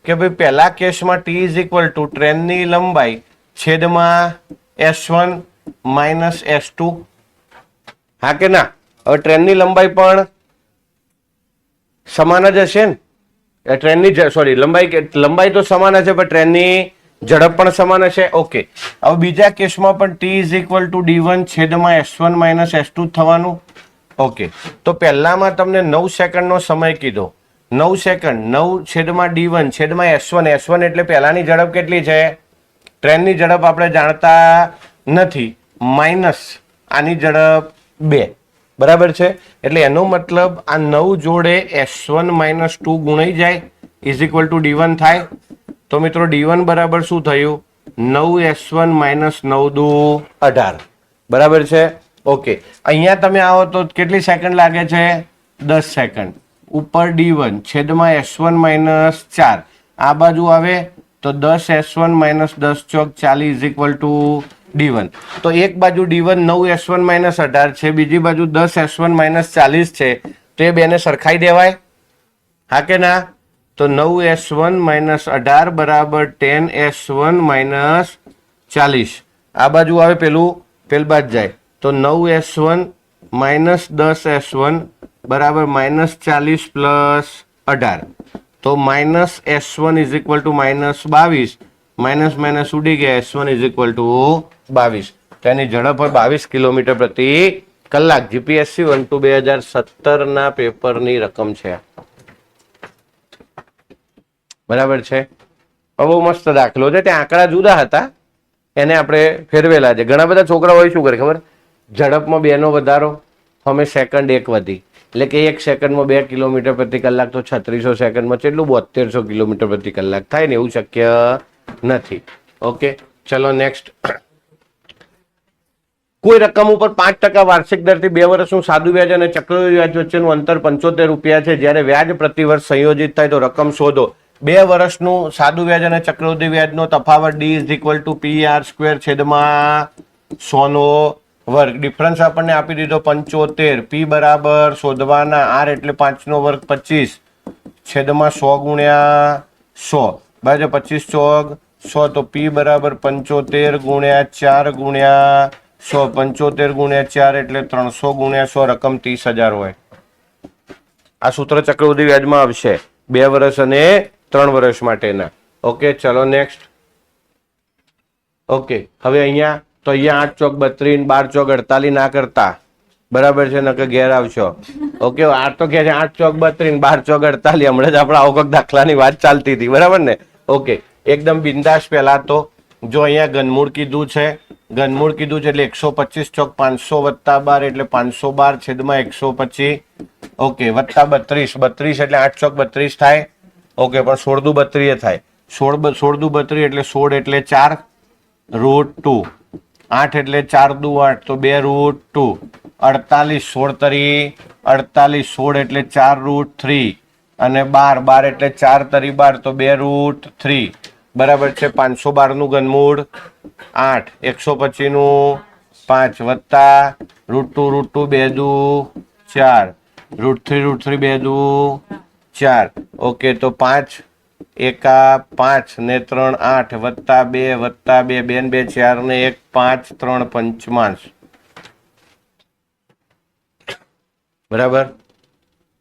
કે ભાઈ પહેલા કેસમાં t ઇઝ ઇક્વલ ટુ ટ્રેનની લંબાઈ છેદમાં s1 માઇનસ s2. હા કે ના? હવે ટ્રેનની લંબાઈ પણ સમાન જ હશે ને? ટ્રેનની સોરી લંબાઈ તો સમાન હશે પણ ટ્રેનની ઝડપ પણ સમાન હશે. ઓકે, હવે બીજા કેસમાં પણ t is equal two d1 છેદમાં s1 માઇનસ s2 થવાનું. ઓકે, તો પહેલામાં તમને 9 સેકન્ડનો સમય કીધો. 9 સેકન્ડ 9 છેદમાં d1 છેદમાં s1 એટલે પહેલાની ઝડપ કેટલી છે? ટ્રેનની ઝડપ આપણે જાણતા નથી, માઇનસ આની ઝડપ 2. બરાબર છે. એટલે એનો મતલબ આ 9 જોડે S1 - 2 ગુણાઈ જાય ઇઝ ઇક્વલ ટુ D1 થાય. તો મિત્રો D1 બરાબર શું થયું? 9S1 - 9 દુ 18. બરાબર છે. ઓકે, અહીંયા તમે આવો તો કેટલી સેકન્ડ લાગે છે? 10 સેકન્ડ. ઉપર D1 છેદમાં S1 - 4 આ બાજુ આવે તો 10S1 - 10 Chowk 40 is equal two D1. તો એક બાજુ D1 9S1 - 18 છે, બીજી બાજુ 10S1 - 40 છે, તો એ બેને સરખાઈ દેવાય, હા કે ના? તો 9S1 - 18 બરાબર 10S1 - 40. આ બાજુ આવે પેલ બાદ જાય તો 9S1 - 10S1 બરાબર -40 પ્લસ 18. તો -S1 is equal two -22. Minus minus ઉડી ગયા. S1 is equal two 22. તેની ઝડપ હોય 22 કિલોમીટર પ્રતિ કલાક. જીપીએસસી 1 2017 ના પેપરની રકમ છે. બરાબર છે. બહુ મસ્ત દાખલો છે. ત્યાં આંકડા જુદા હતા, એને આપણે ફેરવેલા છે. ઘણા બધા છોકરા હોય શું કરે ખબર? ઝડપમાં 2 નો વધારો, અમે સેકન્ડ 1 વધી, એટલે કે 1 સેકન્ડમાં 2 કિલોમીટર પ્રતિ કલાક, તો 3600 સેકન્ડમાં કેટલું? 7200 કિલોમીટર પ્રતિ કલાક થાય ને? એવું શક્ય નથી. ઓકે, ચલો નેક્સ્ટ. કોઈ રકમ ઉપર 5% વાર્ષિક દરથી 2 વર્ષનું સાદું વ્યાજ અને ચક્રવૃદ્ધિ વ્યાજ વચ્ચેનું અંતર 75 રૂપિયા છે. જ્યારે વ્યાજ પ્રતિ વર્ષ સંયોજિત થાય તો રકમ શોધો. 2 વર્ષનું સાદું વ્યાજ અને ચક્રવૃદ્ધિ વ્યાજનો તફાવત D is equal two PR² છેદમાં 100 નો વર્ગ. ડિફરન્સ આપણને આપી દીધો 75. P બરાબર શોધવાના, R એટલે 5 નો વર્ગ 25 છેદમાં 100 ગુણ્યા 100 બરાબર 25 ચોક 100. તો P બરાબર 75 ગુણ્યા 4 ગુણ્યા 100. 75 ગુણ્યા 4 એટલે 300 ગુણ્યા 100. રકમ 30,000 હોય. આ સૂત્ર ચક્રવૃદ્ધિ વ્યાજમાં આવશે 2 વર્ષ અને 3 વર્ષ માટેના. ઓકે, ચલો નેક્સ્ટ. ઓકે, હવે અહીંયા તો અહીંયા 8 ચોક 32, 12 ચોક 48 ના કરતા. બરાબર છે, નકર ઘેર આવશો. ઓકે, આ તો કે છે 8 ચોક 32, 12 ચોક 48. હમણાં જ આપણે આવો દાખલાની વાત ચાલતી હતી, બરાબર ને? ઓકે, એકદમ બિંદાસ. પહેલા તો જો અહીંયા ઘનમૂળ કીધું છે, ઘનમૂળ કીધું છે એટલે 125 ચોક 500 વત્તા 12 એટલે 512 છેદમાં 125. ઓકે, વત્તા 32, 32 એટલે 8 ચોક 32 થાય. ઓકે, પણ 16 દુ 32 થાય. 16 દુ 32 એટલે 16 એટલે 4 √2. 8 એટલે 4 દુ 8 તો 2 √2. 48 16 તરી 48, 16 એટલે 4 √3 અને 12 એટલે 4 તરી 12 તો 2 √3. બરાબર છે. 512 નું ઘનમૂળ 8, 125 નું 5 વત્તા √2 2 દુ 4 √3 2 દુ 4. ઓકે, તો 5 એકા 5 ને 3 8 વત્તા 2 વત્તા 2 2 2 4 ને 1 5 3 પંચમાંશ. બરાબર,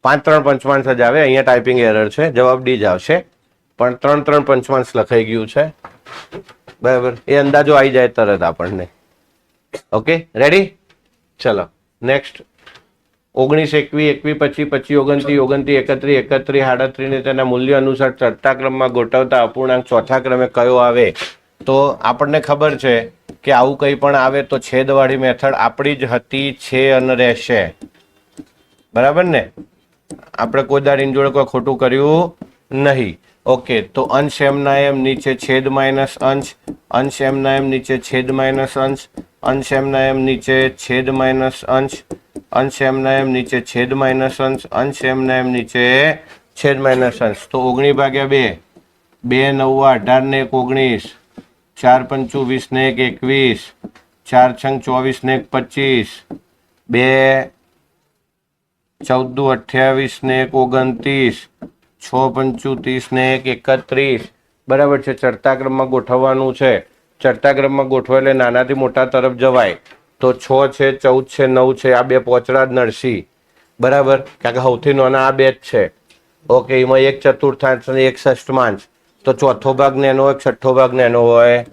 5 3 પંચમાંશ જ આવે. અહીંયા ટાઈપિંગ એરર છે, જવાબ ડી જ આવશે, પણ 3 3 પંચમાંશ લખાઈ ગયું છે. બરાબર, એ અંદાજો આવી જાય તરત આપણને. Okay, ready? ચલો નેક્સ્ટ. 19 21 25 25 29 29 31 31 ને તેના મૂલ્ય અનુસાર ચડતા ક્રમમાં ગોઠવતા અપૂર્ણાંક ચોથા ક્રમે કયો આવે? તો આપણને ખબર છે કે આવું કંઈ પણ આવે તો છેદવાળી મેથડ આપણી જ હતી, છે અને રહેશે. બરાબર ને? આપણે કોઈ દાડીની જોડે કોઈ ખોટું કર્યું નહીં. ઓકે, તો અંશ એમના એમ નીચે છેદ માઇનસ અંશ, અંશ એમના એમ નીચે છેદ માઇનસ અંશ, અંશ એમના એમ નીચે છેદ માઇનસ અંશ, અંશ એમના એમ નીચે છેદ માઇનસ અંશ, અંશ એમના એમ નીચે છેદ માઇનસ અંશ. તો 19 ભાગ્યા 2, 2 9 18 ને 19, 4 5 20 ને 21, 4 6 24 ને 25, 2 14 28 ને 29, 6 5 30 ને 31. બરાબર છે. ચડતા ક્રમમાં ગોઠવવાનું છે. ચડતા ક્રમમાં ગોઠવાય એટલે નાનાથી મોટા તરફ જવાય. તો 6 છે, 14 છે, 9 છે, આ બે પોચડા જ નડશી. બરાબર, કારણ કે સૌથી નાના આ બે જ છે. ઓકે, એમાં 1/4 અને 1/6. તો ચોથો ભાગ નેનો હોય, છઠ્ઠો ભાગ નેનો હોય,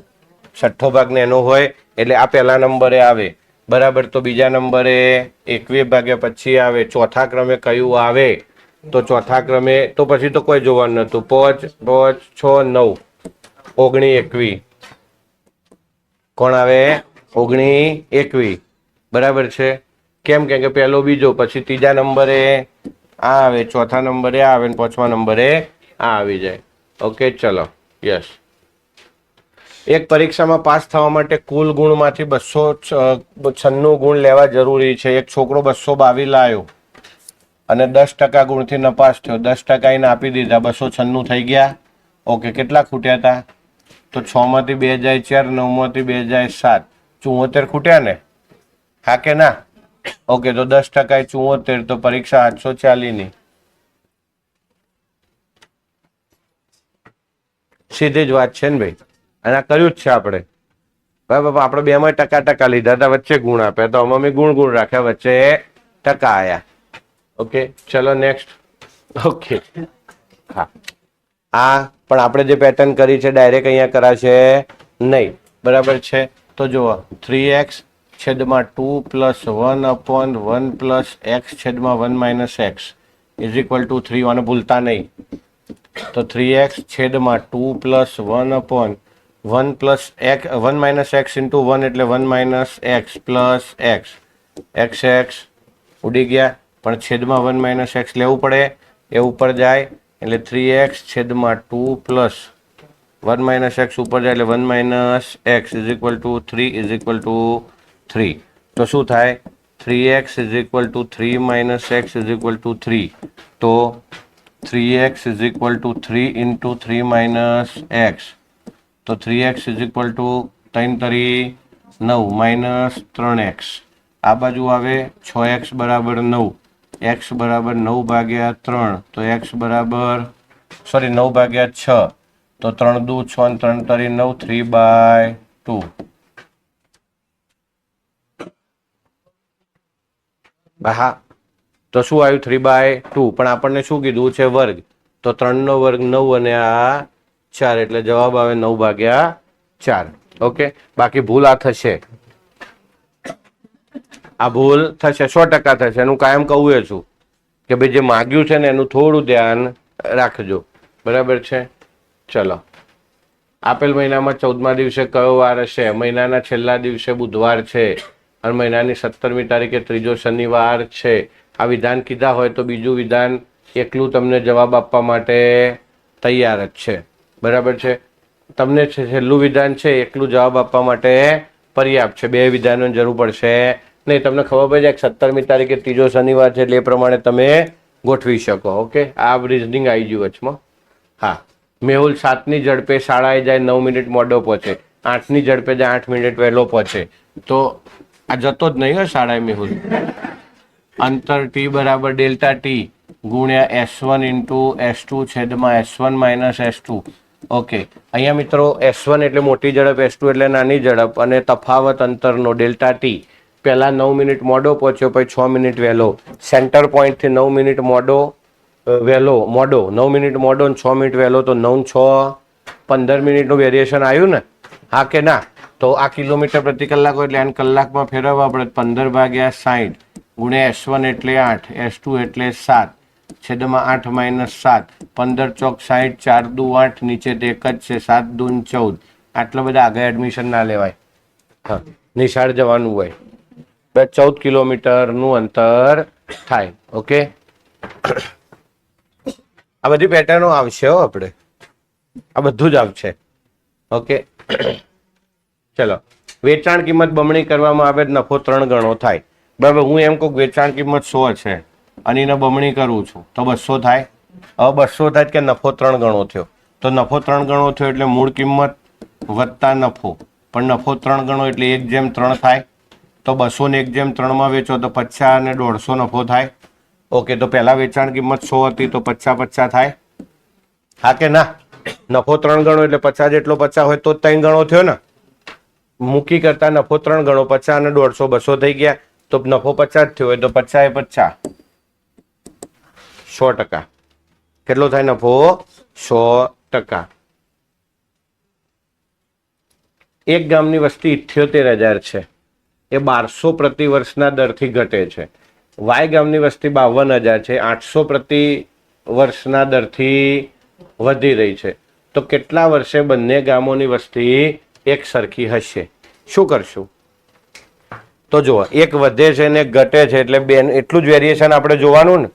છઠ્ઠો ભાગ નેનો હોય એટલે આ પહેલા નંબરે આવે. બરાબર, તો બીજા નંબરે 21 ભાગ્યા પછી આવે. ચોથા ક્રમે કયું આવે? તો ચોથા ક્રમે તો પછી તો કોઈ જોવાનું નતું. 5 5 6 9 19 21. કોણ આવે? 19 21. બરાબર છે. કેમ કે પહેલો બીજો પછી ત્રીજા નંબરે આ આવે, ચોથા નંબરે આ આવે, પાંચમા નંબરે આ આવી જાય. ઓકે, ચલો. યસ. એક પરીક્ષામાં પાસ થવા માટે કુલ ગુણમાંથી 296 ગુણ લેવા જરૂરી છે. એક છોકરો 222 લાવ્યો અને 10% ગુણથી નપાસ થયો. 10% એને આપી દીધા, 296 થઈ ગયા. ઓકે, કેટલા ખૂટ્યા હતા? તો 6 માંથી 2 જાય 4, 9 માંથી 2 જાય 7, 74 ખૂટ્યા ને? હા કે ના? ઓકે, તો 10% 74, તો પરીક્ષા 840 ની. સીધી જ વાત છે ને ભાઈ. અને આ કર્યું જ છે આપણે. બરાબર, આપણે બેમાં ટકા લીધા હતા, વચ્ચે ગુણ આપ્યા, તો અમે ગુણ રાખ્યા, વચ્ચે ટકા આયા. ઓકે, ચલો નેક્સ્ટ. ઓકે, હા, આ પણ આપણે જે પેટર્ન કરી છે ડાયરેક્ટ અહીંયા કરાશે નહીં. બરાબર છે? તો જુઓ, 3x છેદમાં 2 પ્લસ 1/1 પ્લસ x છેદમાં 1 - x ઇઝ ઇક્વલ ટુ 3. આને ભૂલતા નહીં. તો 3x છેદમાં 2 plus 1/1 plus x 1 - x into 1 એટલે 1 - x પ્લસ x. x ઉડી ગયા, પણ છેદમાં 1 - x લેવું પડે, એ ઉપર જાય એટલે 3x છેદમાં 2 પ્લસ 1 - x ઉપર જાય એટલે 1 - x is equal two 3 is equal two 3. તો શું થાય? 3x is equal two 3 - x is equal two 3. તો 3x is equal two 3 into 3 - x. તો 3x ઇઝ ઇક્વલ ટુ 3 તરી 9 માઇનસ 3x. આ બાજુ આવે 6x બરાબર 9, x બરાબર 9 ભાગ્યા 3, તો x બરાબર 9 ભાગ્યા 6, તો 3 દુ 6 અને 3 તરી 9, 3/2. હા, તો શું આવ્યું? 3/2. પણ આપણને શું કીધું છે? વર્ગ. તો 3 નો વર્ગ 9 અને આ 4, એટલે જવાબ આવે 9/4. ઓકે, બાકી ભૂલ આ થશે, આ ભૂલ થશે, 100% થશે. એનું કાયમ કહું એ છું કે ભાઈ જે માગ્યું છે ને એનું થોડું ધ્યાન રાખજો. બરાબર છે? ચલો, આપેલ મહિનામાં 14મા દિવસે કયો વાર હશે? મહિનાના છેલ્લા દિવસે બુધવાર છે અને મહિનાની 17મી તારીખે ત્રીજો શનિવાર છે. આ વિધાન કીધા હોય તો બીજું વિધાન એકલું તમને જવાબ આપવા માટે તૈયાર જ છે. બરાબર છે? તમને છેલ્લું વિધાન છે એકલું જવાબ આપવા માટે પર્યાપ્ત છે. 2 વિધાનોની જરૂર પડશે નહીં. તમને ખબર પડી જાય 17મી તારીખે ત્રીજો શનિવાર છે એટલે એ પ્રમાણે તમે ગોઠવી શકો. ઓકે, આ રિઝનિંગ આવી ગયું વચમાં. હા, મેહુલ 7ની ઝડપે શાળાએ જાય 9 મિનિટ મોડો પહોંચે, 8ની ઝડપે જાય 8 મિનિટ વહેલો પહોંચે. તો આ જતો જ નહીં હોય શાળાએ મેહુલ. અંતર t બરાબર ડેલ્ટા t ગુણ્યા s1 ઇન્ટુ s2 છેદમાં s1 માઇનસ s2. ઓકે, અહીંયા મિત્રો s1 એટલે મોટી ઝડપ, s2 એટલે નાની ઝડપ, અને તફાવત અંતરનો ડેલ્ટા t. પહેલા 9 મિનિટ મોડો પહોંચ્યો, પછી 6 મિનિટ વહેલો. સેન્ટર પોઈન્ટથી 9 મિનિટ મોડો 9 મિનિટ મોડો અને 6 મિનિટ વહેલો, તો 9 6 15 મિનિટનું વેરિએશન આવ્યું ને? હા કે ના? તો આ કિલોમીટર પ્રતિ કલાક હોય એટલે આને કલાકમાં ફેરવવા પડે. 15/60 ગુણ્યા s1 એટલે 8, s2 એટલે 7 છેદમાં 8 - 7. 15 ચોક 60, 4 દુ 8, નીચે તો એક જ છે, 7 દુ 14. આટલા બધા આગળ એડમિશન ના લેવાય. હા, નિશાળ જવાનું હોય. 14 કિલોમીટરનું અંતર થાય. ઓકે, આ બધી પેટર્નો આવશે હો, આપણે આ બધું જ આવશે. ઓકે, ચલો. વેચાણ કિંમત બમણી કરવામાં આવે નફો 3 ગણો થાય. બરાબર, હું એમ કહું વેચાણ કિંમત 100 છે અને એને બમણી કરું છું તો 200 થાય. હવે 200 થાય કે નફો 3 ગણો થયો, તો નફો 3 ગણો થયો એટલે મૂળ કિંમત વત્તા નફો, પણ નફો 3 ગણો એટલે 1/3 થાય. તો 200 ને 1/3 વેચો તો 50 અને 150 નફો થાય. ઓકે, તો પહેલા વેચાણ કિંમત 100 હતી તો 50 થાય. હા કે ના? નફો 3 ગણો એટલે 50 જેટલો 50 હોય તો 3 ગણો થયો ને. મૂકી કરતા નફો 3 ગણો, 50 અને 150 200 થઈ ગયા, તો નફો 50 થયો હોય તો 50 એ 50 100%. કેટલો થાય નફો? 100%. એક ગામની વસ્તી 78,000 છે. એ 1200 પ્રતિ વર્ષના દરથી ઘટે છે. વાય ગામની વસ્તી 52,000 છે, 800 પ્રતિ વર્ષના દરથી વધી રહી છે. તો કેટલા વર્ષે બંને ગામોની વસ્તી એક સરખી હશે? શું કરશું? તો જુઓ એક વધે છે ને એક ઘટે છે એટલે બે એટલું જ વેરિએશન આપણે જોવાનું ને,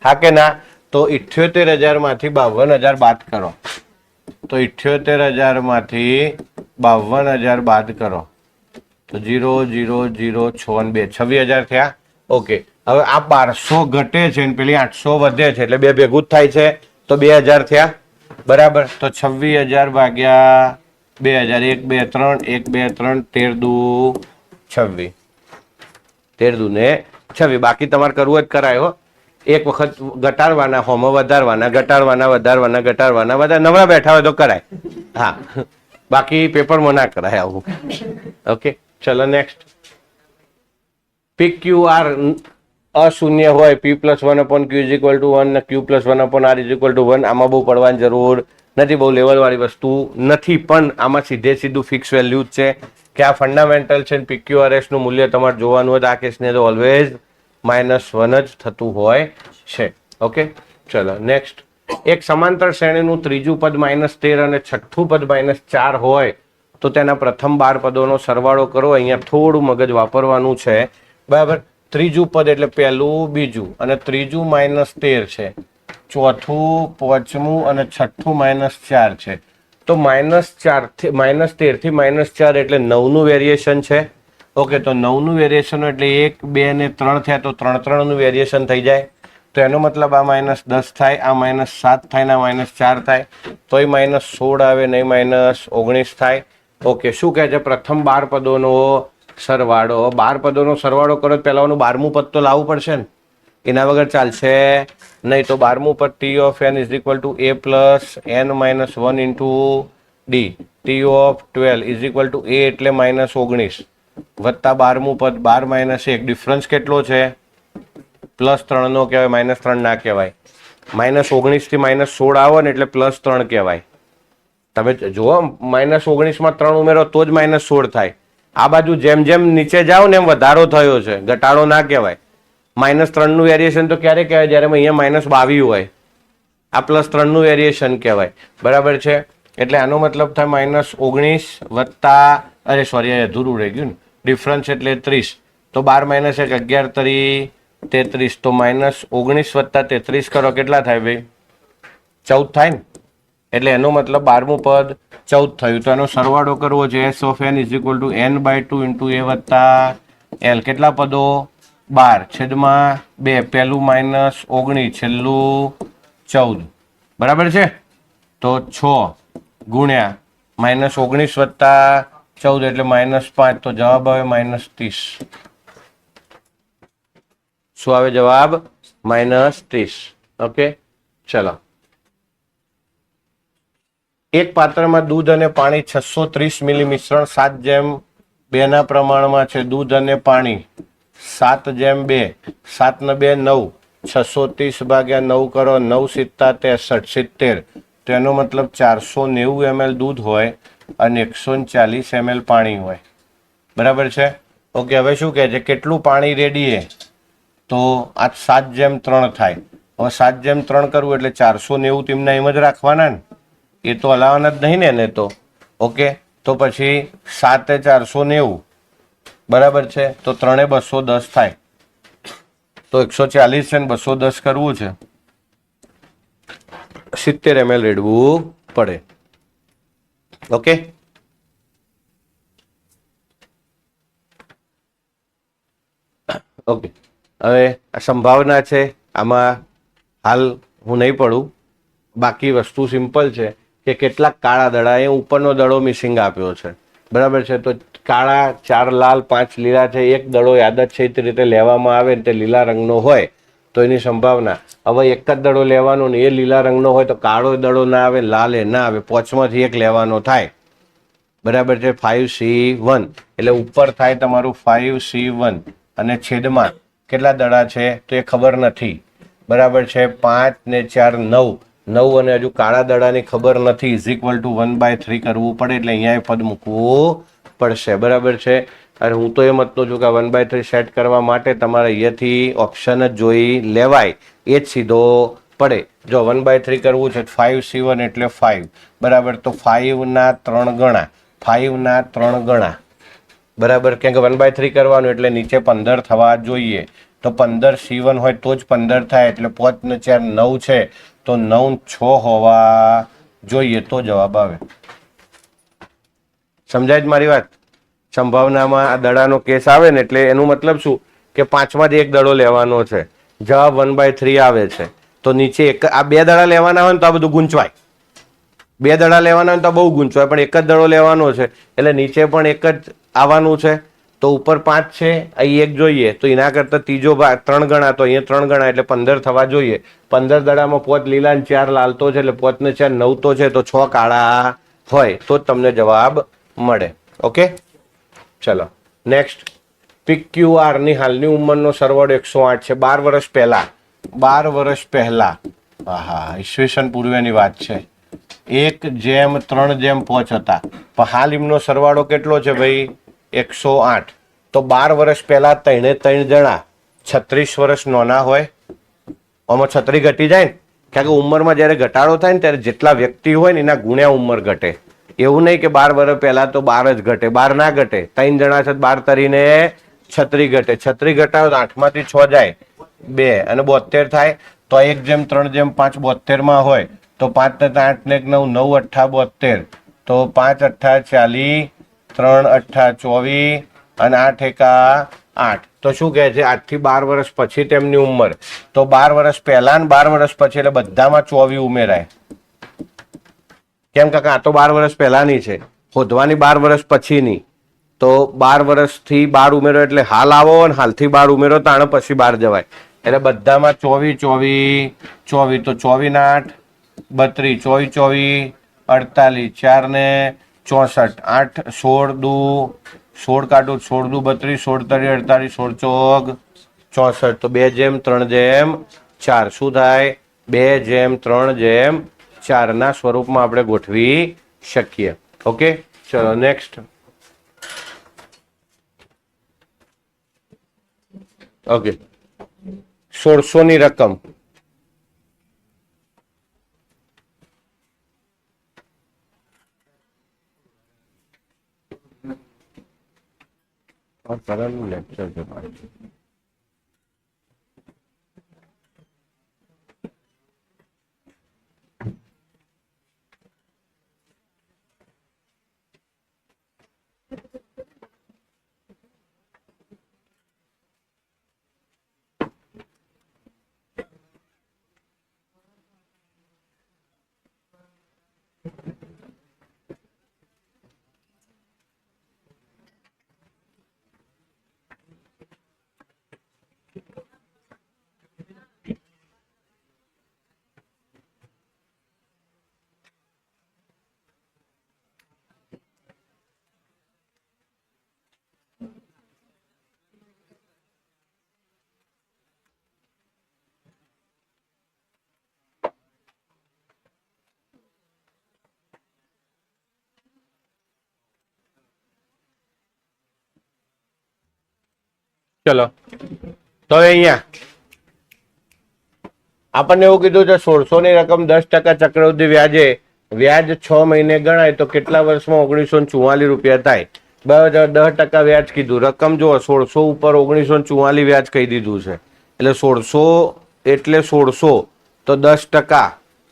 હા કે ના? તો 78,000 માંથી 52,000 બાદ કરો, તો 78,000 માંથી 52,000 બાદ કરો તો 0 0 0 6 અને 2 26,000 થયા. ઓકે, હવે આ 1200 ઘટે છે ને પેલી 800 વધે છે એટલે બે ભેગું જ થાય છે તો 2,000 થયા. બરાબર, તો 26,000 ભાગ્યા 2,000 1 2 3 1 2 3 13 દુ 26, 13 દુ ને 26. બાકી તમારે કરવું જ કરાય હો. એક વખત ઘટાડવાના, હોમાં વધારવાના, ઘટાડવાના, વધારવાના, ઘટાડવાના, બધા નવરા બેઠા હોય તો કરાય. હા, બાકી પેપરમાં ના કરાય આવું. ઓકે, ચલો નેક્સ્ટ. પી ક્યુ આર અશૂન્ય હોય, p + 1/q = 1 ને q + 1/r = 1. આમાં બહુ પડવાની જરૂર નથી, બહુ લેવલવાળી વસ્તુ નથી, પણ આમાં સીધે સીધું ફિક્સ વેલ્યુ જ છે કે આ ફંડામેન્ટલ છે. PQRS નું મૂલ્ય તમારે જોવાનું હોય તો આ કેસને તો ઓલવેઝ -1 જ થતું હોય છે. ઓકે, ચલો નેક્સ્ટ. એક સમાંતર શ્રેણીનું ત્રીજું પદ -13 અને છઠ્ઠું પદ -4 હોય તો તેના પ્રથમ 12 પદોનો સરવાળો કરો. અહીંયા થોડું મગજ વાપરવાનું છે. બરાબર, ત્રીજું પદ એટલે પહેલું, બીજું અને ત્રીજું -13 છે, ચોથું, પાંચમું અને છઠ્ઠું -4 છે. તો -13 થી -4 એટલે 9 નું વેરિએશન છે. ઓકે, તો 9 નું વેરિએશન એટલે 1 2 ને 3 થયા તો 3 નું વેરિએશન થઈ જાય. તો એનો મતલબ આ -10 થાય, આ -7 થાય ને આ -4 થાય, તોય -16 આવે નહીં -19 થાય. ઓકે, શું કહે છે? પ્રથમ 12 પદોનો સરવાળો. 12 પદોનો સરવાળો કરો પહેલાનું 12મું પદ તો લાવવું પડશે ને, એના વગર ચાલશે નહીં. તો 12મું પદ t of n = a + n - 1 * d. t of 12 = a એટલે -19 વત્તા 12મું પદ 12 - 1. ડિફરન્સ કેટલો છે? +3 નો કહેવાય, -3 ના કહેવાય. -19 થી -16 આવો ને એટલે +3 કહેવાય. તમે જુઓ, -19 માં 3 ઉમેરો તો જ -16 થાય. આ બાજુ જેમ જેમ નીચે જાઓ ને એમ વધારો થયો છે, ઘટાડો ના કહેવાય. -3 નું વેરિએશન તો ક્યારે કહેવાય? જ્યારે અહીંયા -22 હોય. આ +3 નું વેરિએશન કહેવાય. બરાબર છે, એટલે આનો મતલબ થાય -19 વત્તા, અરે સોરી અધૂરું રહી ગયું ને, ડિફરન્સ એટલે 30. તો 12 - 1 11 તરી 33. તો -19 વત્તા 33 કરો, કેટલા થાય ભાઈ? 14 થાય ને. એટલે એનો મતલબ 12મું પદ 14 થયું. તો એનો સરવાળો કરવો છે. s of n = n/2 × a + l. કેટલા પદો? 12/2. પહેલું -19, છેલ્લું 14. બરાબર છે, તો 6 ગુણ્યા -19 વત્તા 14 એટલે -5. તો જવાબ આવે -30. શું આવે જવાબ? -30. ઓકે, ચલો. એક પાત્રમાં દૂધ અને પાણી 630 મિલી મિશ્રણ 7:2 ના પ્રમાણમાં છે. દૂધ અને પાણી 7:2, 7 ને 2 9, 630 ભાગ્યા 9 કરો, 9 7 63 70. તો એનો મતલબ 490 ml દૂધ હોય અને 140 ml પાણી હોય. બરાબર છે. ઓકે, હવે શું કહે છે? કેટલું પાણી રેડીએ? તો આ 7:3 થાય. હવે 7:3 કરવું એટલે 490 તેમને એમ જ રાખવાના ને, એ તો હલાવવાના જ નહીં ને એને તો. ઓકે, તો પછી 7 × 490. બરાબર છે, તો 3 × 210 થાય. તો 140 છે ને 210 કરવું છે, 70 ml રેડવું પડે. Okay, okay. હવે આ સંભાવના છે, આમાં હાલ હું નહીં પડું. બાકી વસ્તુ સિમ્પલ છે કે કેટલાક કાળા દડા, એ ઉપરનો દડો મિસિંગ આપ્યો છે. બરાબર છે, તો કાળા 4 લાલ 5 લીલા છે. એક દડો યાદચ્છિક રીતે લેવામાં આવે ને તે લીલા રંગનો હોય તો એની સંભાવના. હવે એક જ દડો લેવાનો ને એ લીલા રંગનો હોય તો કાળો દડો ના આવે, લાલ એ ના આવે, 5માંથી એક લેવાનો થાય. બરાબર છે, 5C1 એટલે ઉપર થાય તમારું 5C1 અને છેદમાં કેટલા દડા છે તો એ ખબર નથી. બરાબર છે, 5 ને 4 9, 9 અને હજુ કાળા દડાની ખબર નથી. = 1/3 કરવું પડે એટલે અહીંયા પદ મૂકવું પડશે. બરાબર છે, અને હું તો એમ સમજતો છું કે 1/3 સેટ કરવા માટે તમારે અહીંયાથી ઓપ્શન જ જોઈ લેવાય, એ જ સીધો પડે. જો 1/3 કરવું છે 5C1 એટલે 5. બરાબર, તો 5 ના 3 ગણા, 5 ના 3 ગણા. બરાબર, કેમ કે 1/3 કરવાનું એટલે નીચે 15 થવા જોઈએ. તો 15 C1 હોય તો જ 15 થાય, એટલે 5 ને 4 9 છે, તો 9 6 હોવા જોઈએ તો જવાબ આવે. સમજાય જ મારી વાત? સંભાવનામાં આ દડાનો કેસ આવે ને એટલે એનું મતલબ શું કે 5માંથી એક દડો લેવાનો છે. જવાબ 1/3 આવે છે, તો નીચે એક આ 2 દડા લેવાના હોય ને તો આ બધું ગૂંચવાય. 2 દડા લેવાના હોય તો બહુ ગૂંચવાય, પણ એક જ દડો લેવાનો છે એટલે નીચે પણ એક જ આવવાનું છે. તો ઉપર 5 છે, અહીં 1 જોઈએ, તો એના કરતા ત્રીજો ભાગ 3 ગણા, તો અહીંયા 3 ગણા એટલે 15 થવા જોઈએ. 15 દડામાં 5 લીલા ને 4 લાલ તો છે, એટલે 5 ને 4 9 તો છે, તો 6 કાળા હોય તો જ તમને જવાબ મળે. ઓકે, ચલો નેક્સ્ટ. PQR ની હાલની ઉંમરનો સરવાળો 108 છે. 12 વર્ષ પહેલા, 12 વર્ષ પહેલા, હા, ઈસવીસન પૂર્વેની વાત છે, 1:3:5 હતા, પણ હાલ એમનો સરવાળો કેટલો છે ભાઈ? 108. તો 12 વર્ષ પહેલા 3 જણા 36 વર્ષ નાના હોય. આમાં 36 ઘટી જાય ને, કારણ કે ઉંમરમાં જ્યારે ઘટાડો થાય ને ત્યારે જેટલા વ્યક્તિ હોય ને એના ગુણ્યા ઉંમર ઘટે. એવું નહીં કે 12 વર્ષ પહેલા તો 12 જ ઘટે, 12 ના ઘટે. 3 જણા છે 12 તરીને 36 ઘટે. 36 ઘટાડો તો 8માંથી 6 જાય 2 અને 72 થાય. તો 1:3:5 72 હોય, તો 5 ને 8 ને 9 9 8 72, તો 5 8 40, 3 8 24 અને 8 1 8. તો શું કહે છે? 8 થી 12 વર્ષ પછી તેમની ઉંમર. તો 12 વર્ષ પહેલા ને 12 વર્ષ પછી એટલે બધામાં 24 ઉમેરાય. કેમ કે આ તો 12 વર્ષ પહેલાની છે, શોધવાની 12 વર્ષ પછીની. તો 12 વર્ષથી 12 ઉમેરો એટલે હાલ આવો, અને હાલથી 12 ઉમેરો તો આને પછી 12 જવાય. એટલે બધામાં 24 24 24, તો 24 ને 8 32, 24 24 48, 4 ને 64, 8 16 દુ 16 કાઢું, 16 દુ 32, 16 તરી 48, 16 ચોગ 64. તો 2:3:4 શું થાય? 2:3:4 ના સ્વરૂપમાં આપણે ગોઠવી શકીએ. ઓકે, ચલો નેક્સ્ટ. ઓકે, 1600 ની રકમ. લેક્ચર છે. ચલો, તો અહીંયા આપણને એવું કીધું છે 1600 ની રકમ 10% ચક્રવૃદ્ધિ વ્યાજે વ્યાજ 6 મહિને ગણાય તો કેટલા વર્ષમાં 1944 રૂપિયા થાય? બરાબર, 10% વ્યાજ કીધું. રકમ જો 1600 ઉપર 1944 વ્યાજ કહી દીધું છે, એટલે 1600 એટલે 1600 તો 10%,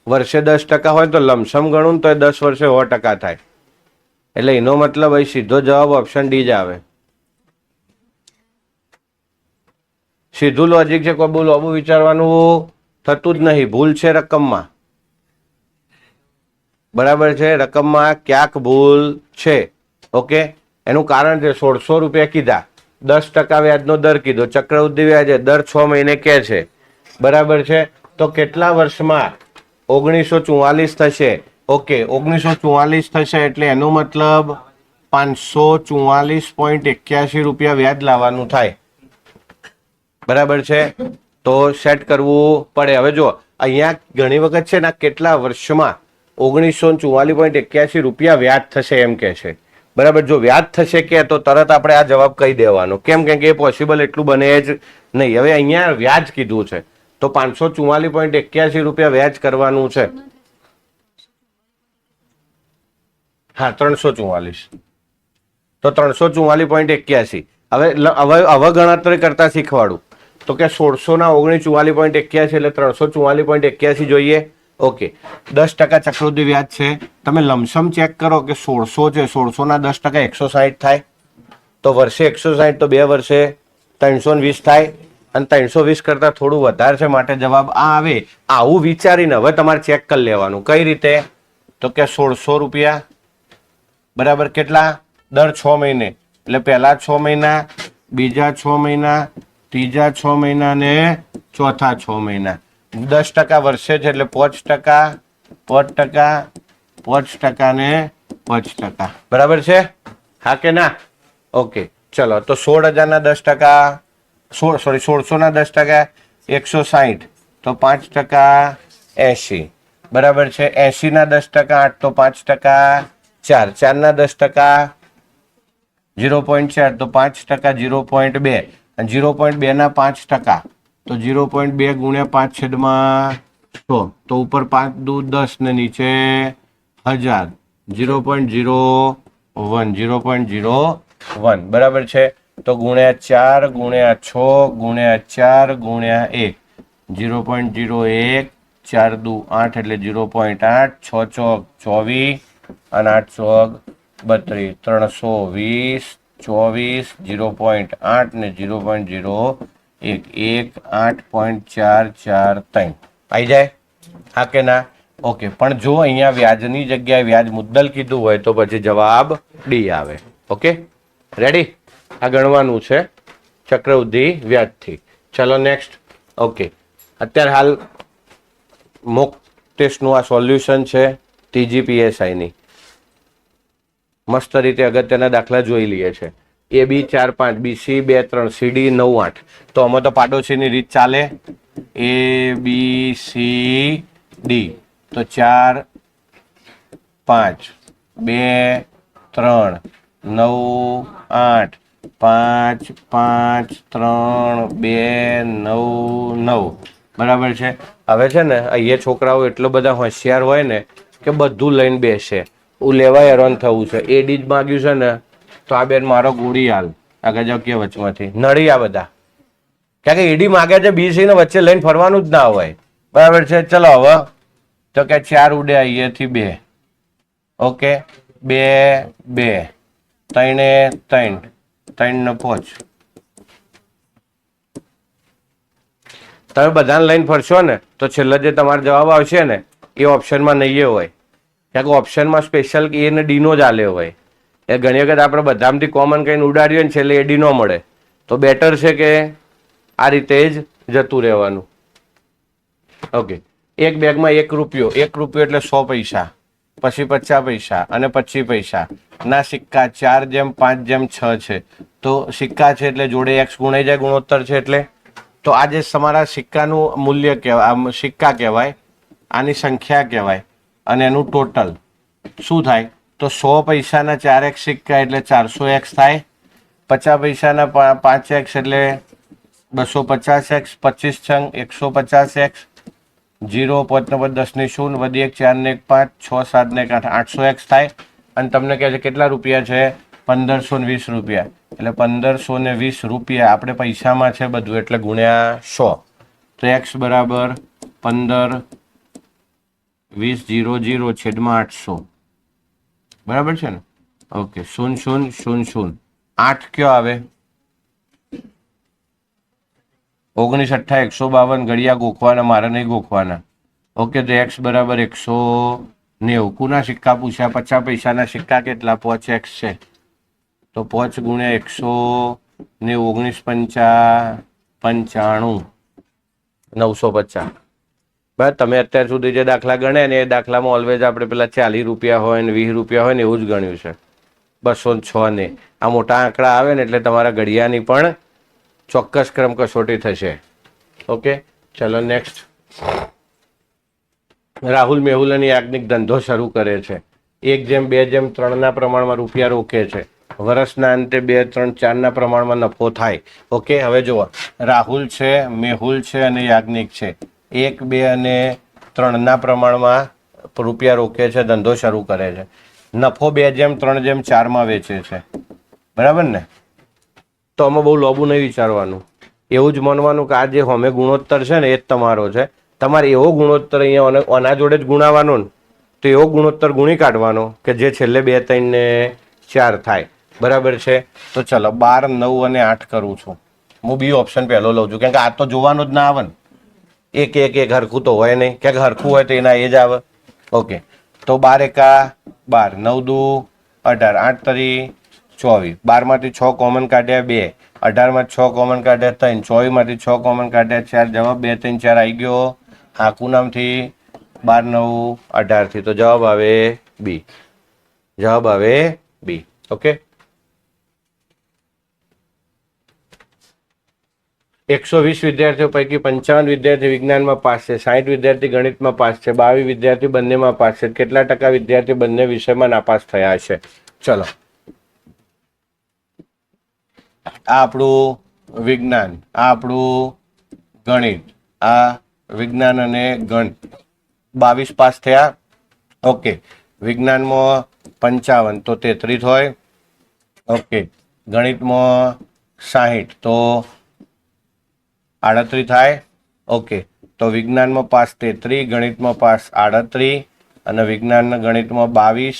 વર્ષે 10% હોય તો લમસમ ગણું તો 10 વર્ષે 100% થાય. એટલે એનો મતલબ અહીં સીધો જવાબ ઓપ્શન ડી જ આવે. સીધું લોજિક છે, કોઈ બહુ લોબુ વિચારવાનું થતું જ નહીં. ભૂલ છે રકમમાં, બરાબર છે, રકમમાં ક્યાંક ભૂલ છે. ઓકે, એનું કારણ છે 1600 રૂપિયા કીધા, 10% વ્યાજનો દર કીધો, ચક્રવૃદ્ધિ વ્યાજ દર 6 મહિને કે છે, બરાબર છે. તો કેટલા વર્ષમાં 1944 થશે? ઓકે, 1944 થશે એટલે એનો મતલબ 544.81 રૂપિયા વ્યાજ લાવવાનું થાય. બરાબર છે, તો સેટ કરવું પડે. હવે જો અહીંયા ઘણી વખત છે ને કેટલા વર્ષમાં 1944.81 રૂપિયા વ્યાજ થશે એમ કે છે. બરાબર, જો વ્યાજ થશે કે તો તરત આપણે આ જવાબ કહી દેવાનો. કેમ કે એ પોસિબલ એટલું બને જ નહીં. હવે અહીંયા વ્યાજ કીધું છે તો 544.81 રૂપિયા વ્યાજ કરવાનું છે. હા, 344. તો 344.81. હવે ગણતરી કરતા શીખવાડું તો કે 1644.81 એટલે 344.81 જોઈએ. ઓકે, 10% ચક્રવૃદ્ધિ વ્યાજ છે. તમે લમસમ ચેક કરો કે 1600 છે, 1600 ના 10% 160 થાય. તો વર્ષે 160 તો 2 વર્ષે 320 થાય, અને 320 કરતા થોડું વધારે છે માટે જવાબ આ આવે. આવું વિચારીને હવે તમારે ચેક કરી લેવાનું. કઈ રીતે? તો કે 1600 રૂપિયા બરાબર કેટલા? દર 6 મહિને. એટલે પહેલા 6 મહિના, બીજા 6 મહિના, ત્રીજા 6 મહિના ને ચોથા 6 મહિના. 10% વર્ષે છે એટલે 5%, 5%, 5% ને 5%. બરાબર છે? હા કે ના? ઓકે, ચલો તો 16,000 ના 10%, 1600 ના 10% 160, તો 5% 80. બરાબર છે? 80 ના 10% 8, તો 5%, 4, 4 ના 10% 0.4, તો 5% 0.2, અને 0.2 ના 5%, તો 0.2 ગુણ્યા 5/100, તો ઉપર 5 દુ 10 ને નીચે 1000, 0.01, 0.01. બરાબર છે? તો ગુણ્યા 4 ગુણ્યા 6 ગુણ્યા 4 ગુણ્યા 1, 0.01, 4 દુ 8 એટલે 0.8, 6 ચોક 24 અને 8 ચોક 32, 320, 24, 0.8 ને 0.01, 8.443 આવી જાય. હા કે ના? ઓકે, પણ જો અહીંયા વ્યાજની જગ્યાએ વ્યાજ મુદ્દલ કીધું હોય તો પછી જવાબ ડી આવે. Okay, ready? આ ગણવાનું છે ચક્રવૃદ્ધિ વ્યાજથી. ચલો નેક્સ્ટ. ઓકે, અત્યારે હાલ મોક ટેસ્ટનું આ સોલ્યુશન છે ત્રીજી PSIની. મસ્ત રીતે અગત્યના દાખલા જોઈ લઈએ છે. AB 4 5, BC 2 3, CD 9 8. તો આમાં તો પાડોશીની રીત ચાલે. ABCD, તો 4 5 2 3 9 8, 5 5 3 2 9 9. બરાબર છે? હવે છે ને અહીંયા છોકરાઓ એટલો બધા હોશિયાર હોય ને કે બધું લઈને બેસે. હું લેવાય હેરાન થવું છે. એડી જ માગ્યું છે ને તો આ બેન મારો ગોળી હાલ આગળ જાવ કે વચમાંથી નડી આ બધા. કારણ કે એડી માગ્યા છે, BC ને વચ્ચે લઈને ફરવાનું જ ના હોય. બરાબર છે? ચલો હવે તો કે 4 ઉડે અહીંયાથી 2. ઓકે, 2 2, 3 3, 3 ને 5. તમે બધાને લઈને ફરશો ને તો છેલ્લે જે તમારો જવાબ આવશે ને એ ઓપ્શનમાં નહીં હોય. કારણ કે ઓપ્શનમાં સ્પેશિયલ એ ને ડી નો જ આલ્યો હોય. એ ઘણી વખત આપણે બધામાંથી કોમન કહીને ઉડાડીએ ને છેલ્લે એડી ન મળે. તો બેટર છે કે આ રીતે જ જતું રહેવાનું. ઓકે, એક બેગમાં 1 રૂપિયો, 1 રૂપિયો એટલે 100 પૈસા, પછી 50 પૈસા અને 25 પૈસા ના સિક્કા 4/5/6 છે. તો સિક્કા છે એટલે જોડે x ગુણાઈ જાય, ગુણોત્તર છે એટલે. તો આ જે તમારા સિક્કાનું મૂલ્ય કહેવાય, સિક્કા કહેવાય, આની સંખ્યા કહેવાય, અને એનું ટોટલ શું થાય? તો 100 પૈસાના 4x સિક્કા એટલે 400x થાય. 50 પૈસાના 5x એટલે 250x, 25 છંગ 150x, 0 5 9 10 ની 0, વધી 1 4 ને 1 5, 6 7 ને 8, 800x થાય. અને તમને કહે છે કેટલા રૂપિયા છે? 1520 રૂપિયા. એટલે 1520 રૂપિયા આપણે પૈસામાં છે બધું એટલે ગુણ્યા 100. તો x બરાબર 15 20 0 0 છેદમાં 800. બરાબર છે ને? ઓકે, 0 0 0 0 8 કયો આવે? 19 8 152 ઘડિયા ગોખવાના, મારે નહીં ગોખવાના. ઓકે, તો x બરાબર 190. કુના સિક્કા પૂછ્યા? 50 પૈસાના સિક્કા કેટલા? 5x છે. તો 5 ગુણ્યા 190, 19 5 950. બરાબર? તમે અત્યાર સુધી જે દાખલા ગણ્યા ને એ દાખલામાં ઓલવેઝ આપણે પેલા 40 રૂપિયા હોય ને 20 રૂપિયા હોય ને એવું જ ગણ્યું છે. 206 ને આ મોટા આંકડા આવે ને એટલે તમારા ઘડિયાની પણ ચોક્કસ ક્રમ કસોટી થશે. ઓકે, ચલો નેક્સ્ટ. રાહુલ મેહુલ અને યાજ્ઞિક ધંધો શરૂ કરે છે. 1:2:3 ના પ્રમાણમાં રૂપિયા રોકે છે. વર્ષના અંતે 2 3 4 ના પ્રમાણમાં નફો થાય. ઓકે, હવે જુઓ, રાહુલ છે, મેહુલ છે અને યાજ્ઞિક છે. 1 2 અને 3 ના પ્રમાણમાં રૂપિયા રોકે છે, ધંધો શરૂ કરે છે. નફો 2:3:4 માં વેચે છે. બરાબર ને? તો આમાં બહુ લોબુ નહીં વિચારવાનું, એવું જ માનવાનું કે આ જે હોમે ગુણોત્તર છે ને એ જ તમારો છે. તમારે એવો ગુણોત્તર અહીંયા આના જોડે જ ગુણાવાનો ને, તો એવો ગુણોત્તર ગુણી કાઢવાનો કે જે છેલ્લે 2, 3 ને 4 થાય. બરાબર છે? તો ચલો 12, 9 અને 8 કરું છું. હું બી ઓપ્શન પહેલો લઉં છું, કેમ કે આ તો જોવાનું જ ના આવે ને. એક હરખું તો હોય નહીં, ક્યાંક હરખું હોય તો એના એ જ આવે. ઓકે, તો 12 એકા 12, 9 દુ 18, 8 તરી 24, 12 માંથી 6 કોમન કાઢ્યા 2, 18 માં 6 કોમન કાઢ્યા 3, 24 માંથી 6 કોમન કાઢ્યા 4, જવાબ 2, 3, 4 આવી ગયો. હાકુ નામથી 12, 9, 18 થી, તો જવાબ આવે બી. જવાબ આવે બી. ઓકે, 120 વિદ્યાર્થીઓ પૈકી 55 વિદ્યાર્થી વિજ્ઞાનમાં પાસ છે, 60 વિદ્યાર્થી ગણિતમાં પાસ છે, 22 વિદ્યાર્થી બંનેમાં પાસ છે. કેટલા ટકા વિદ્યાર્થી બંને વિષયમાં નાપાસ થયા છે? ચલો, આ આપણું વિજ્ઞાન, આ આપણું ગણિત, આ વિજ્ઞાન અને ગણિત. 22 પાસ થયા. ઓકે, વિજ્ઞાનમાં 55 તો 33 હોય. ઓકે, ગણિતમાં 60 તો 38 થાય. ઓકે, તો વિજ્ઞાનમાં પાસ 33, ગણિતમાં પાસ 38 અને વિજ્ઞાનના ગણિતમાં 22.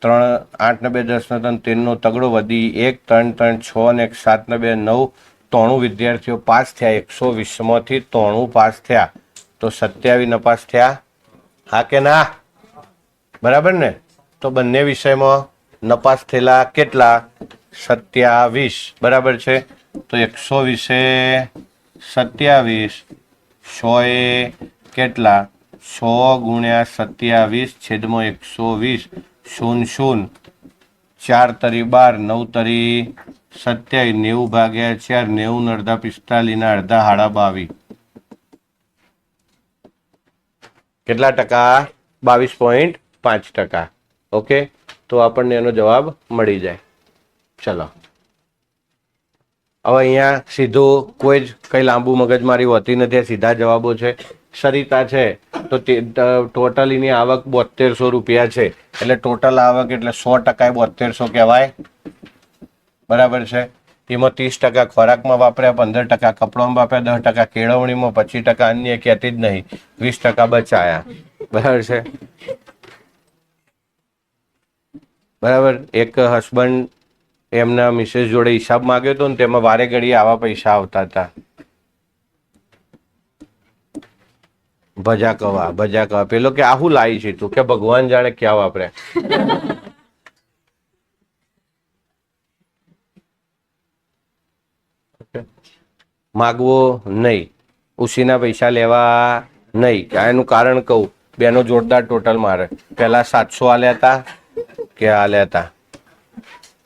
3, 8 ને 2 10 ને 3 13 નો તગડો વધી 1, 3, 3, 6 ને 1 7 ને 2 9. 93 વિદ્યાર્થીઓ પાસ થયા. 120 માંથી 93 પાસ થયા, તો 27 નપાસ થયા. હા કે ના? બરાબર ને? તો બંને વિષયમાં નપાસ થયેલા કેટલા? 27. બરાબર છે? તો 120 27, 100 એ કેટલા? 100 ગુણ્યા 27 છેદમાં 120, 0, 4 તરી 12, 9 તરી 27, 90 ભાગ્યા 4, 90 ને અડધા 45 ના અડધા હાડા 22. કેટલા ટકા? 22.5%. ઓકે, તો આપણને એનો જવાબ મળી જાય. ચલો, હવે અહીંયા સીધું કોઈ જ કંઈ લાંબુ મગજમારી હોતી નથી, સીધા જવાબો છે. સરિતા છે તો ટોટલ એની આવક 7200 રૂપિયા છે, એટલે ટોટલ આવક એટલે 100% 7200 કહેવાય. બરાબર છે? એમાં 30% ખોરાકમાં વાપર્યા, 15% કપડામાં વાપર્યા, 10% કેળવણીમાં, 25% અન્ય કહેતી જ નહીં, 20% બચાયા. બરાબર છે? બરાબર. એક હસબન્ડ એમના મિસેસ જોડે હિસાબ માંગ્યો હતો ને, તેમાં વારે ઘડીએ આવા પૈસા આવતા હતા. ભજા કવા. પેલો કે આહું લાવી છે તું? કે ભગવાન જાણે ક્યાં વાપરે. માગવો નહીં, ઉસીના પૈસા લેવા નહીં. એનું કારણ કહું, બેનો જોરદાર ટોટલ મારે. પહેલા 700 આલ્યા હતા કે આલ્યા હતા.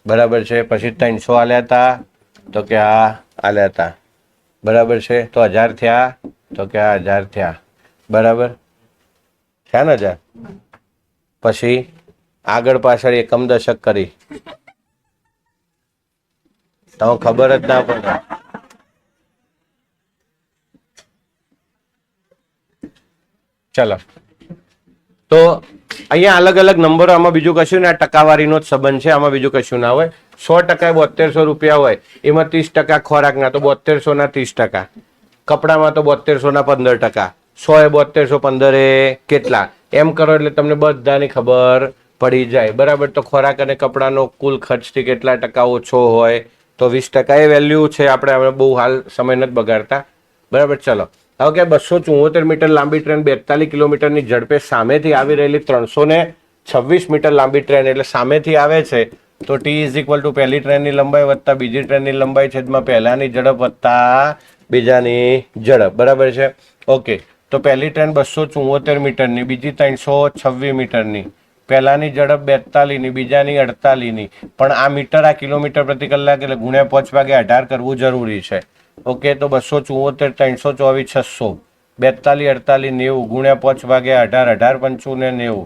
બરાબર છે? પછી 300 આલ્યા હતા તો કે આ આલ્યા હતા. બરાબર છે? તો 1000 થયા તો કે આ 1000 થયા. બરાબર થયા ને 1000? પછી આગળ પાછળ એકમ દશક કરી, તો ખબર જ ના પડે. ચલો, તો અહીંયા અલગ અલગ નંબરો, આમાં બીજું કશું ને, આ ટકાવારીનો જ સંબંધ છે, આમાં બીજું કશું ના હોય. 100% 7200 રૂપિયા હોય, એમાં 30% ખોરાકના તો 7200 ના 30%, કપડામાં તો 7200 ના 15%, 100 એ 7200, 15 એ કેટલા, એમ કરો એટલે તમને બધાની ખબર પડી જાય. બરાબર? તો ખોરાક અને કપડાનો કુલ ખર્ચથી કેટલા ટકા ઓછો હોય, તો 20% એ વેલ્યુ છે. આપણે હવે બહુ હાલ સમય નથી બગાડતા. બરાબર? ચલો, હવે કે 274 મીટર લાંબી ટ્રેન 42 કિલોમીટરની ઝડપે સામેથી આવી રહેલી 326 મીટર લાંબી ટ્રેન, એટલે સામેથી આવે છે, તો ટી ઇઝ ઇક્વલ ટુ પહેલી ટ્રેનની લંબાઈ વત્તા બીજી ટ્રેનની લંબાઈ છેદમાં પહેલાની ઝડપ વત્તા બીજાની ઝડપ. બરાબર છે? ઓકે, તો પહેલી ટ્રેન 274 મીટરની, બીજી 326 મીટરની, પહેલાની ઝડપ 42ની, બીજાની 48ની. પણ આ મીટર, આ કિલોમીટર પ્રતિ કલાક એટલે ગુણ્યા 5 ભાગ્યા 18 કરવું જરૂરી છે. ઓકે, તો 274, 324, 600, 42, 48, 90 ગુણ્યા 5 ભાગ્યા 18, 18 5 ને 90,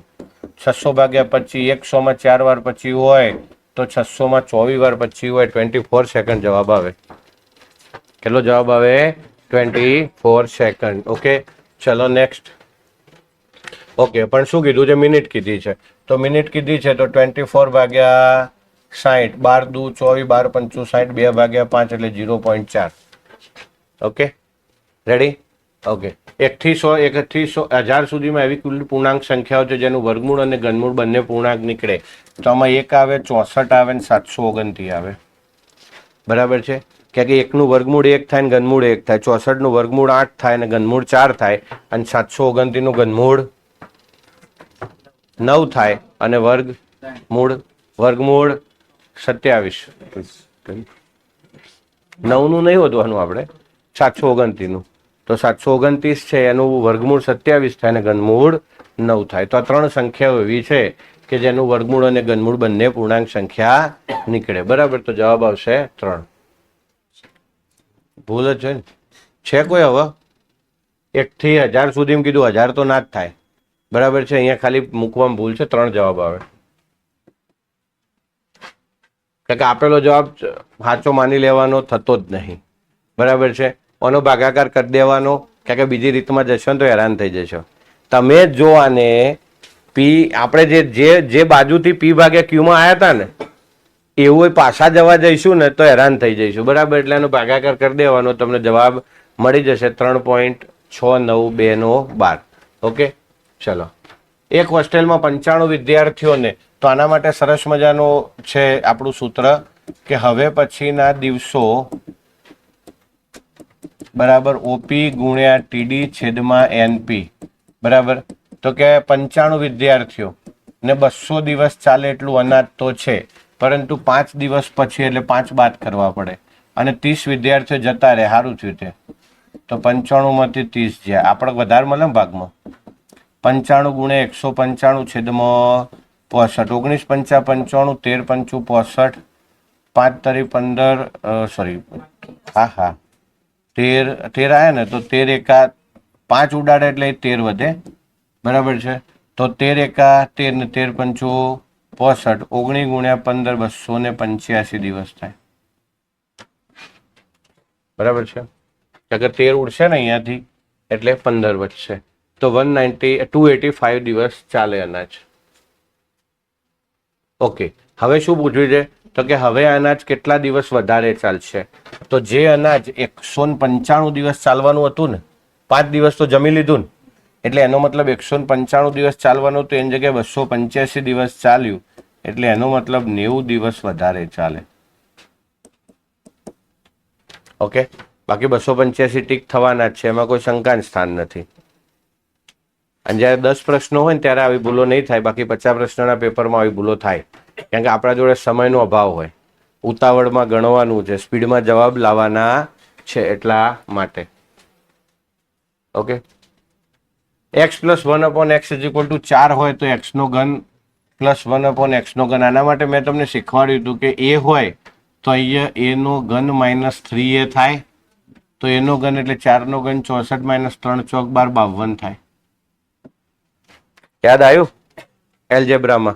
600 ભાગ્યા 25, 100 માં 4 વાર 25 હોય તો 600 માં 24 વાર 25 હોય, 24 સેકન્ડ જવાબ આવે. કેટલો જવાબ આવે? 24 સેકન્ડ. ઓકે, ચલો નેક્સ્ટ. ઓકે, પણ શું કીધું છે? મિનિટ કીધી છે. તો મિનિટ કીધી છે તો 24 ભાગ્યા 60, 12 દુ 24, 12 પંચું 60, 2 ભાગ્યા 5 એટલે 0.4. Okay, ready? ઓકે, 1 થી 100, 1 થી 1000 સુધીમાં એવી કુલ પૂર્ણાંક સંખ્યાઓ છે જેનું વર્ગમૂળ અને ઘનમૂળ બંને પૂર્ણાંક નીકળે. તો આમાં 1 આવે, 64 આવે ને 729 આવે. બરાબર છે? કે એકનું વર્ગમૂળ 1 થાય ને ઘનમૂળ 1 થાય, 64નું વર્ગમૂળ 8 થાય ને ઘનમૂળ 4 થાય, અને 729 નું ઘનમૂળ 9 થાય અને વર્ગમૂળ 27. 9 નું નહીં વધવાનું આપણે, 729 નું. તો 729 છે એનું વર્ગમૂળ 27 થાય અને ઘનમૂળ 9 થાય. તો આ 3 સંખ્યાઓ એવી છે કે જેનું વર્ગમૂળ અને ઘનમૂળ બંને પૂર્ણાંક સંખ્યા નીકળે. બરાબર? તો જવાબ આવશે 3. ભૂલ જ છે ને? છે કોઈ હવે? 1 થી 1000 સુધી કીધું, 1000 તો ના જ થાય. બરાબર છે? અહીંયા ખાલી મૂકવામાં ભૂલ છે, 3 જવાબ આવે. કારણ કે આપેલો જવાબ સાચો માની લેવાનો થતો જ નહીં. બરાબર છે? આનો ભાગાકાર કરી દેવાનો, કારણ કે બીજી રીતમાં જશો ને તો હેરાન થઈ જશો. તમે જો આને પી, આપણે જે બાજુથી પી ભાગ્યા ક્યુમાં આવ્યા હતા ને એવું પાછા જવા જઈશું ને તો હેરાન થઈ જઈશું. બરાબર? એટલે એનો ભાગાકાર કરી દેવાનો, તમને જવાબ મળી જશે 3.69212. ઓકે, ચલો. એક હોસ્ટેલમાં 95 વિદ્યાર્થીઓને, તો આના માટે સરસ મજાનો છે આપણું સૂત્ર કે હવે પછીના દિવસો બરાબર ઓપી ગુણ્યા ટીડી છેદમાં એનપી. બરાબર? તો કે 95 વિદ્યાર્થીઓ ને 200 દિવસ ચાલે એટલું અનાજ તો છે, પરંતુ 5 દિવસ પછી એટલે 5 બાદ કરવા પડે, અને 30 વિદ્યાર્થીઓ જતા રહે. સારું થયું તે તો 95 માંથી 30 જાય, આપણે વધારે મળે ભાગમાં. 95 ગુણ્યા 195 છેદમાં 65. 19 પંચા 95, 13 પંચું 65, 5 તરી 15, સોરી, હા 13 આવ્યા ને, તો 13 એકા 5 ઉડાડે એટલે 13 વધે. બરાબર છે? તો 13 એકા 13 ને 13 પંચું 65, 19 ગુણ્યા 15 285 દિવસ થાય. બરાબર છે? અગર 13 ઉડશે ને અહીંયાથી એટલે 15 વધશે, તો 285 દિવસ ચાલે અનાજ. ઓકે, હવે શું પૂછ્યું છે? તો કે હવે અનાજ કેટલા દિવસ વધારે ચાલશે? તો જે અનાજ 195 દિવસ ચાલવાનું હતું ને, 5 દિવસ તો જમી લીધું ને, એટલે એનો મતલબ 195 દિવસ ચાલવાનું, તો એની જગ્યાએ 285 દિવસ ચાલ્યું, એટલે એનો મતલબ 90 દિવસ વધારે ચાલે. ઓકે, બાકી 285 ટીક થવાના જ છે, એમાં કોઈ શંકાનું સ્થાન નથી. અને જ્યારે 10 પ્રશ્નો હોય ને ત્યારે આવી ભૂલો નહીં થાય, બાકી 50 પ્રશ્નોના પેપરમાં આવી ભૂલો થાય, કારણ કે આપણા જોડે સમયનો અભાવ હોય, ઉતાવળમાં ગણવાનું છે, સ્પીડમાં જવાબ લાવવાના છે, એટલા માટે. ઓકે, x + 1/x = 4 હોય તો x નો ઘન + 1/x નો ઘન. આના માટે મેં તમને શીખવાડ્યું હતું કે a હોય તો અહીંયા a નો ઘન -3a થાય, તો a નો ઘન એટલે 4 નો ઘન 64 - 3 = 52 થાય. યાદ આવ્યું એલ્જેબ્રામાં?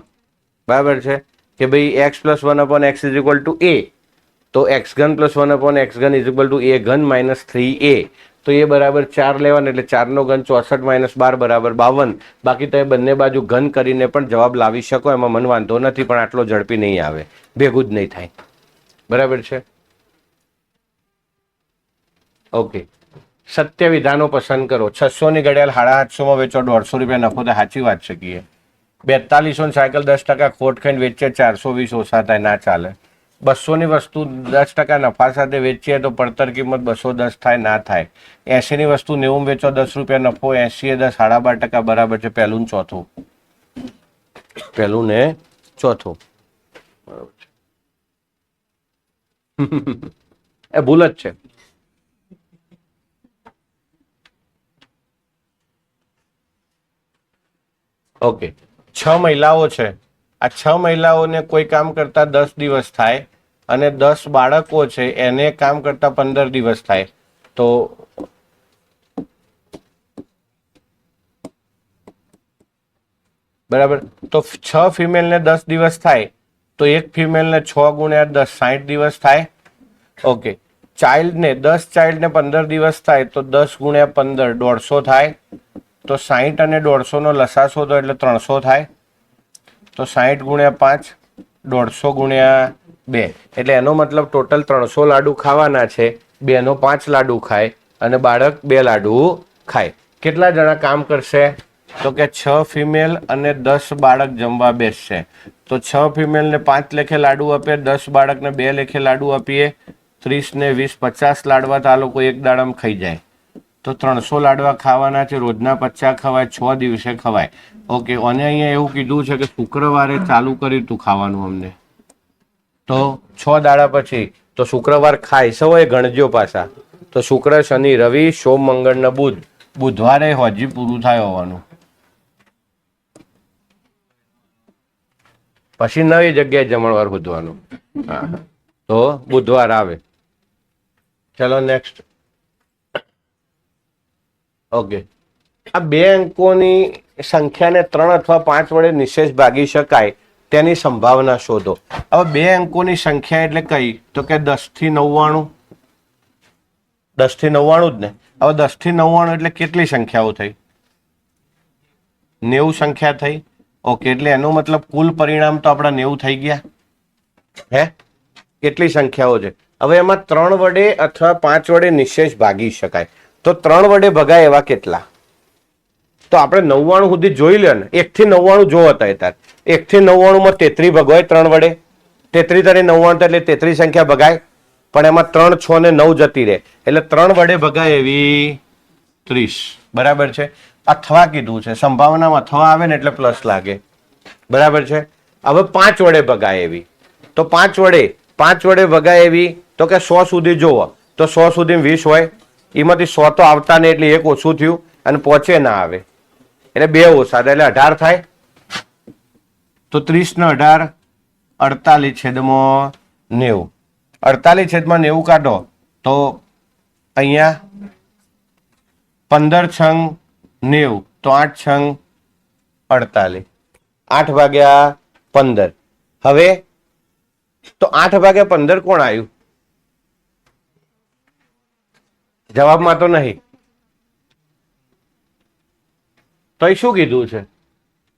બરાબર છે કે ભાઈ x + 1/x = a, તો x ઘન + 1/x ઘન = a ઘન -3a, તો એ બરાબર 4 લેવાનું, એટલે 4 નો ઘન 64 - 12 = 52. બાકી તમે બંને બાજુ ઘન કરીને પણ જવાબ લાવી શકો, એમાં મને વાંધો નથી, પણ આટલો ઝડપી નહીં આવે, ભેગું જ નહીં થાય. બરાબર છે? ઓકે, સત્ય વિધાનો પસંદ કરો. 600 ની ઘડિયાળ 850 વેચો, 150 રૂપિયા નફો થાય. સાચી વાત છે કે 4200 ની સાયકલ 10% ખોટ ખાઈને વેચે, 420 ઓછા થાય, ના ચાલે. 200 ની વસ્તુ 10% નફા સાથે વેચીએ તો પડતર કિંમત 210 થાય, ના થાય. 80 ની વસ્તુ 90 વેચો, 10 રૂપિયા નફો, 80 એ 10 12.5% બરાબર છે. પહેલું ને ચોથું, પહેલું ને ચોથું બરાબર છે. એ ભૂલ જ છે. ઓકે, 6 મહિલાઓ છે. આ 6 મહિલાઓને કોઈ કામ કરતા 10 દિવસ થાય, અને 10 બાળકો છે એને કામ કરતા 15 દિવસ થાય. તો બરાબર, તો 6 ફિમેલને 10 દિવસ થાય, તો એક ફિમેલને 6 ગુણ્યા 10 60 દિવસ થાય. ઓકે, ચાઇલ્ડને 15 દિવસ થાય, તો 10 ગુણ્યા 15 150 થાય. તો 60 અને 150 નો લસા શોધો એટલે 300 થાય. તો 60 ગુણ્યા 5 150 ગુણ્યા 2 એટલે એનો મતલબ ટોટલ 300 લાડુ ખાવાના છે. 2 નો 5 લાડુ ખાય અને બાળક 2 લાડુ ખાય. કેટલા જણા કામ કરશે? તો કે 6 ફિમેલ અને 10 બાળક જમવા બેસશે. તો 6 ફિમેલ ને 5 લેખે લાડુ આપે, 10 બાળકને 2 લેખે લાડુ આપીએ, 30 ને 20 50 લાડવા તો આ લોકો એક દાડામાં ખાઈ જાય. તો 300 લાડવા ખાવાના છે. રોજના 50 ખવાય, 6 દિવસે ખવાય. ઓકે, અને અહીંયા એવું કીધું છે કે શુક્રવારે ચાલુ કર્યું તું ખાવાનું અમને, તો 6 દાડા પછી તો શુક્રવાર ખાય સવાય ગણજો પાછા. તો શુક્ર, શનિ, રવિ, સોમ, મંગળ ને બુધ, બુધવારે હજી પૂરું થાય હોવાનું. પછી નવી જગ્યાએ જમણવાર શોધવાનું. તો બુધવાર આવે. ચલો નેક્સ્ટ. ઓકે, આ 2 અંકોની સંખ્યાને 3 અથવા 5 વડે નિશેષ ભાગી શકાય તેની સંભાવના શોધો. હવે 2 અંકોની સંખ્યા એટલે કઈ? તો કે 10 થી 99. 10 થી 99 જ ને. હવે 10 થી 99 એટલે કેટલી સંખ્યાઓ થઈ? 90 સંખ્યા થઈ. ઓકે, એટલે એનો મતલબ કુલ પરિણામ તો આપણા 90 થઈ ગયા. હે, કેટલી સંખ્યાઓ છે? હવે એમાં 3 વડે અથવા 5 વડે નિશેષ ભાગી શકાય. તો 3 વડે ભગાય એવા કેટલા? તો આપણે 99 સુધી જોઈ લે ને. 1 થી 99 જો હતા તાર 1 થી 99 માં 33 ભગાય 3 વડે. 33 તારી 99 એટલે 33 સંખ્યા ભગાય. પણ એમાં 3, 6 ને 9 જતી રહે એટલે 3 વડે ભગાય એવી 30. બરાબર છે. અથવા કીધું છે, સંભાવનામાં અથવા આવે ને એટલે પ્લસ લાગે. બરાબર છે. હવે 5 વડે ભગાય એવી. તો 5 વડે ભગાય એવી તો કે 100 સુધી જોવો તો 100 સુધી 20 હોય. એમાંથી 100 તો આવતા નહીં એટલે 1 ઓછું થયું અને પહોંચે ના આવે એટલે 2 ઓછા એટલે 18 થાય. તો 30 ને 18 48 છેદમાં 90. 48 છેદમાં 90 કાઢો તો અહીંયા 15 છંગ 90 તો 8 છંગ 48. 8 ભાગ્યા 15. હવે તો 8 ભાગ્યા 15 કોણ આવ્યું? જવાબમાં તો નહીં. તો એ શું કીધું છે?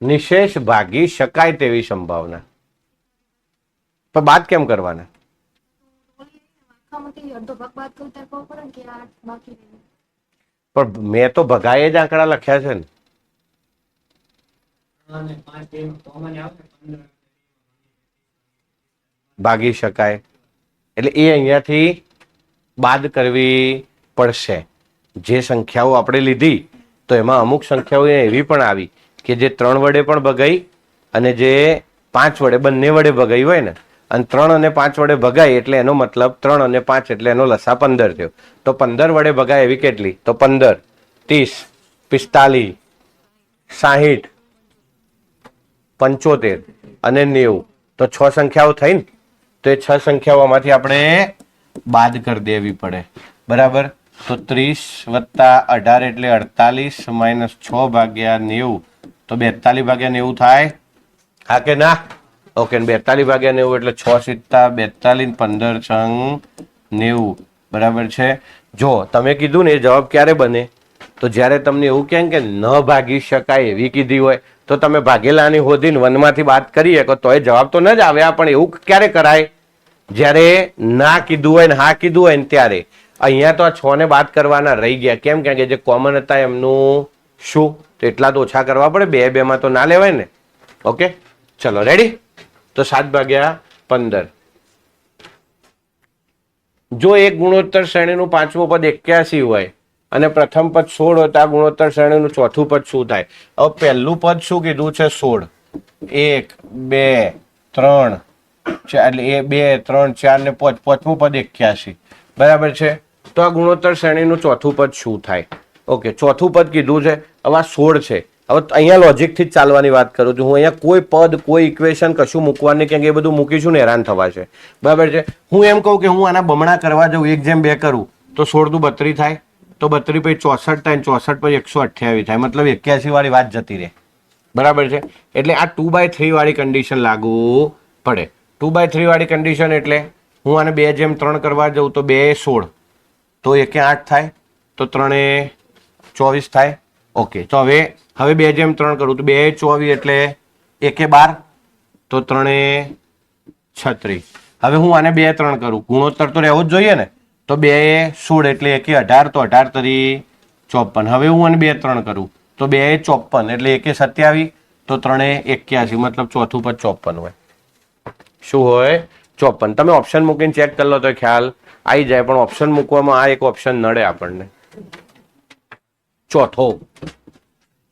નિશેષ ભાગી શકાય તેવી સંભાવના. તો બાદ કેમ કરવાના? પણ મેં તો ભગાય જ આંકડા લખ્યા છે ને. ભાગી શકાય એટલે એ અહીંયાથી બાદ કરવી પડશે. જે સંખ્યાઓ આપણે લીધી તો એમાં અમુક સંખ્યાઓ એવી પણ આવી કે જે 3 વડે પણ ભગાઈ અને જે 5 વડે બંને વડે ભગાઈ હોય ને. અને 3 અને 5 વડે ભગાય એટલે એનો મતલબ 3 અને 5 એટલે એનો લસા 15 થયો. તો 15 વડે ભગાય એવી કેટલી? તો 15, 30, 45, 60, 75 અને 90. તો 6 સંખ્યાઓ થઈ ને. તો એ 6 સંખ્યાઓમાંથી આપણે બાદ કરી દેવી પડે. બરાબર. તો 30 વત્તા 18 એટલે 48 માઇનસ 6 ભાગ્યા 90 તો 42 ભાગ્યા 90 થાય. હા કે ના? ઓકે, 42 ભાગ્યા 90 એટલે 6 સિત્તા 42, 15 છંગ 90. બરાબર છે. જો તમે કીધું ને એ જવાબ ક્યારે બને? તો જ્યારે તમને એવું કહે કે ન ભાગી શકાય એવી કીધી હોય તો તમે ભાગેલાની હોદીને 1 માંથી બાદ કરી શકો તો એ જવાબ તો ન જ આવે. પણ એવું ક્યારે કરાય? જ્યારે ના કીધું હોય ને હા કીધું હોય ને ત્યારે. અહીંયા તો આ 6 ને બાદ કરવાના રહી ગયા. કેમ? કે જે કોમન હતા એમનું શું? તો એટલા તો ઓછા કરવા પડે. 2 માં તો ના લેવાય ને. ઓકે, ચલો રેડી. તો 7 ભાગ્યા 15. જો એક ગુણોત્તર શ્રેણીનું 5મું પદ 81 હોય અને પ્રથમ પદ 16 હોય તો આ ગુણોત્તર શ્રેણીનું 4થું પદ શું થાય? હવે પહેલું પદ શું કીધું છે? 16. 1, 2, 3, 4 એટલે 2, 3, 4 ને 5. 5મું પદ 81. બરાબર છે. તો આ ગુણોત્તર શ્રેણીનું 4થું પદ શું થાય? ઓકે, 4થું પદ કીધું છે. હવે આ 16 છે. હવે અહીંયા લોજિકથી જ ચાલવાની વાત કરું છું હું. અહીંયા કોઈ પદ કોઈ ઇક્વેશન કશું મૂકવાની કેમ કે એ બધું મૂકીશું ને હેરાન થવાશે. બરાબર છે. હું એમ કહું કે હું આના બમણા કરવા જાઉં 1/2 કરું તો 16 × 32 થાય. તો 32 પછી 64 થાય, 64 પછી 128 થાય. મતલબ 81 વાળી વાત જતી રહે. બરાબર છે. એટલે આ 2/3 વાળી કન્ડિશન લાગુ પડે. 2/3 વાળી કન્ડિશન એટલે હું આને 2/3 કરવા જાઉં તો 2 16 તો 1 8 થાય તો 3 24 થાય. ઓકે, તો હવે 2/3 કરું તો 2 24 એટલે 1 12 તો 3 36. હવે હું આને 2 3 કરું, ગુણોત્તર તો રહેવો જ જોઈએ ને, તો 2 16 એટલે 1 18, તો 18 તરી 54. હવે હું આને 2 3 કરું તો 2 54 એટલે 1 27, તો 3 81, મતલબ ચોથું પદ 54 હોય. શું હોય? 54. તમે ઓપ્શન મૂકીને ચેક કરી લો તો ખ્યાલ આવી જાય, પણ ઓપ્શન મૂકવામાં આ એક ઓપ્શન નડે આપણને, ચોથો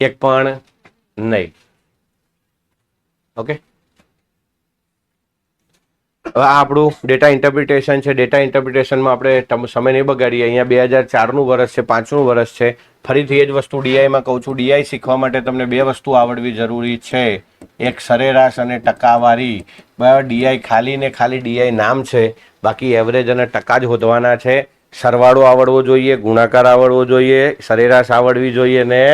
એક પણ નહીં. ઓકે, હવે આ આપણું ડેટા ઇન્ટરપ્રિટેશન છે. ડેટા ઇન્ટરપ્રિટેશનમાં આપણે સમય નહીં બગાડીએ. અહીંયા 2004નું વર્ષ છે, 5નું વર્ષ છે. ફરીથી એ જ વસ્તુ ડીઆઈમાં કહું છું, ડીઆઈ શીખવા માટે તમને 2 વસ્તુ આવડવી જરૂરી છે, એક સરેરાશ અને ટકાવારી. બરાબર, ડીઆઈ ખાલી ને ખાલી ડીઆઈ નામ છે, બાકી એવરેજ અને ટકા જ શોધવાના છે. સરવાળો આવડવો જોઈએ, ગુણાકાર આવડવો જોઈએ, સરેરાશ આવડવી જોઈએ ને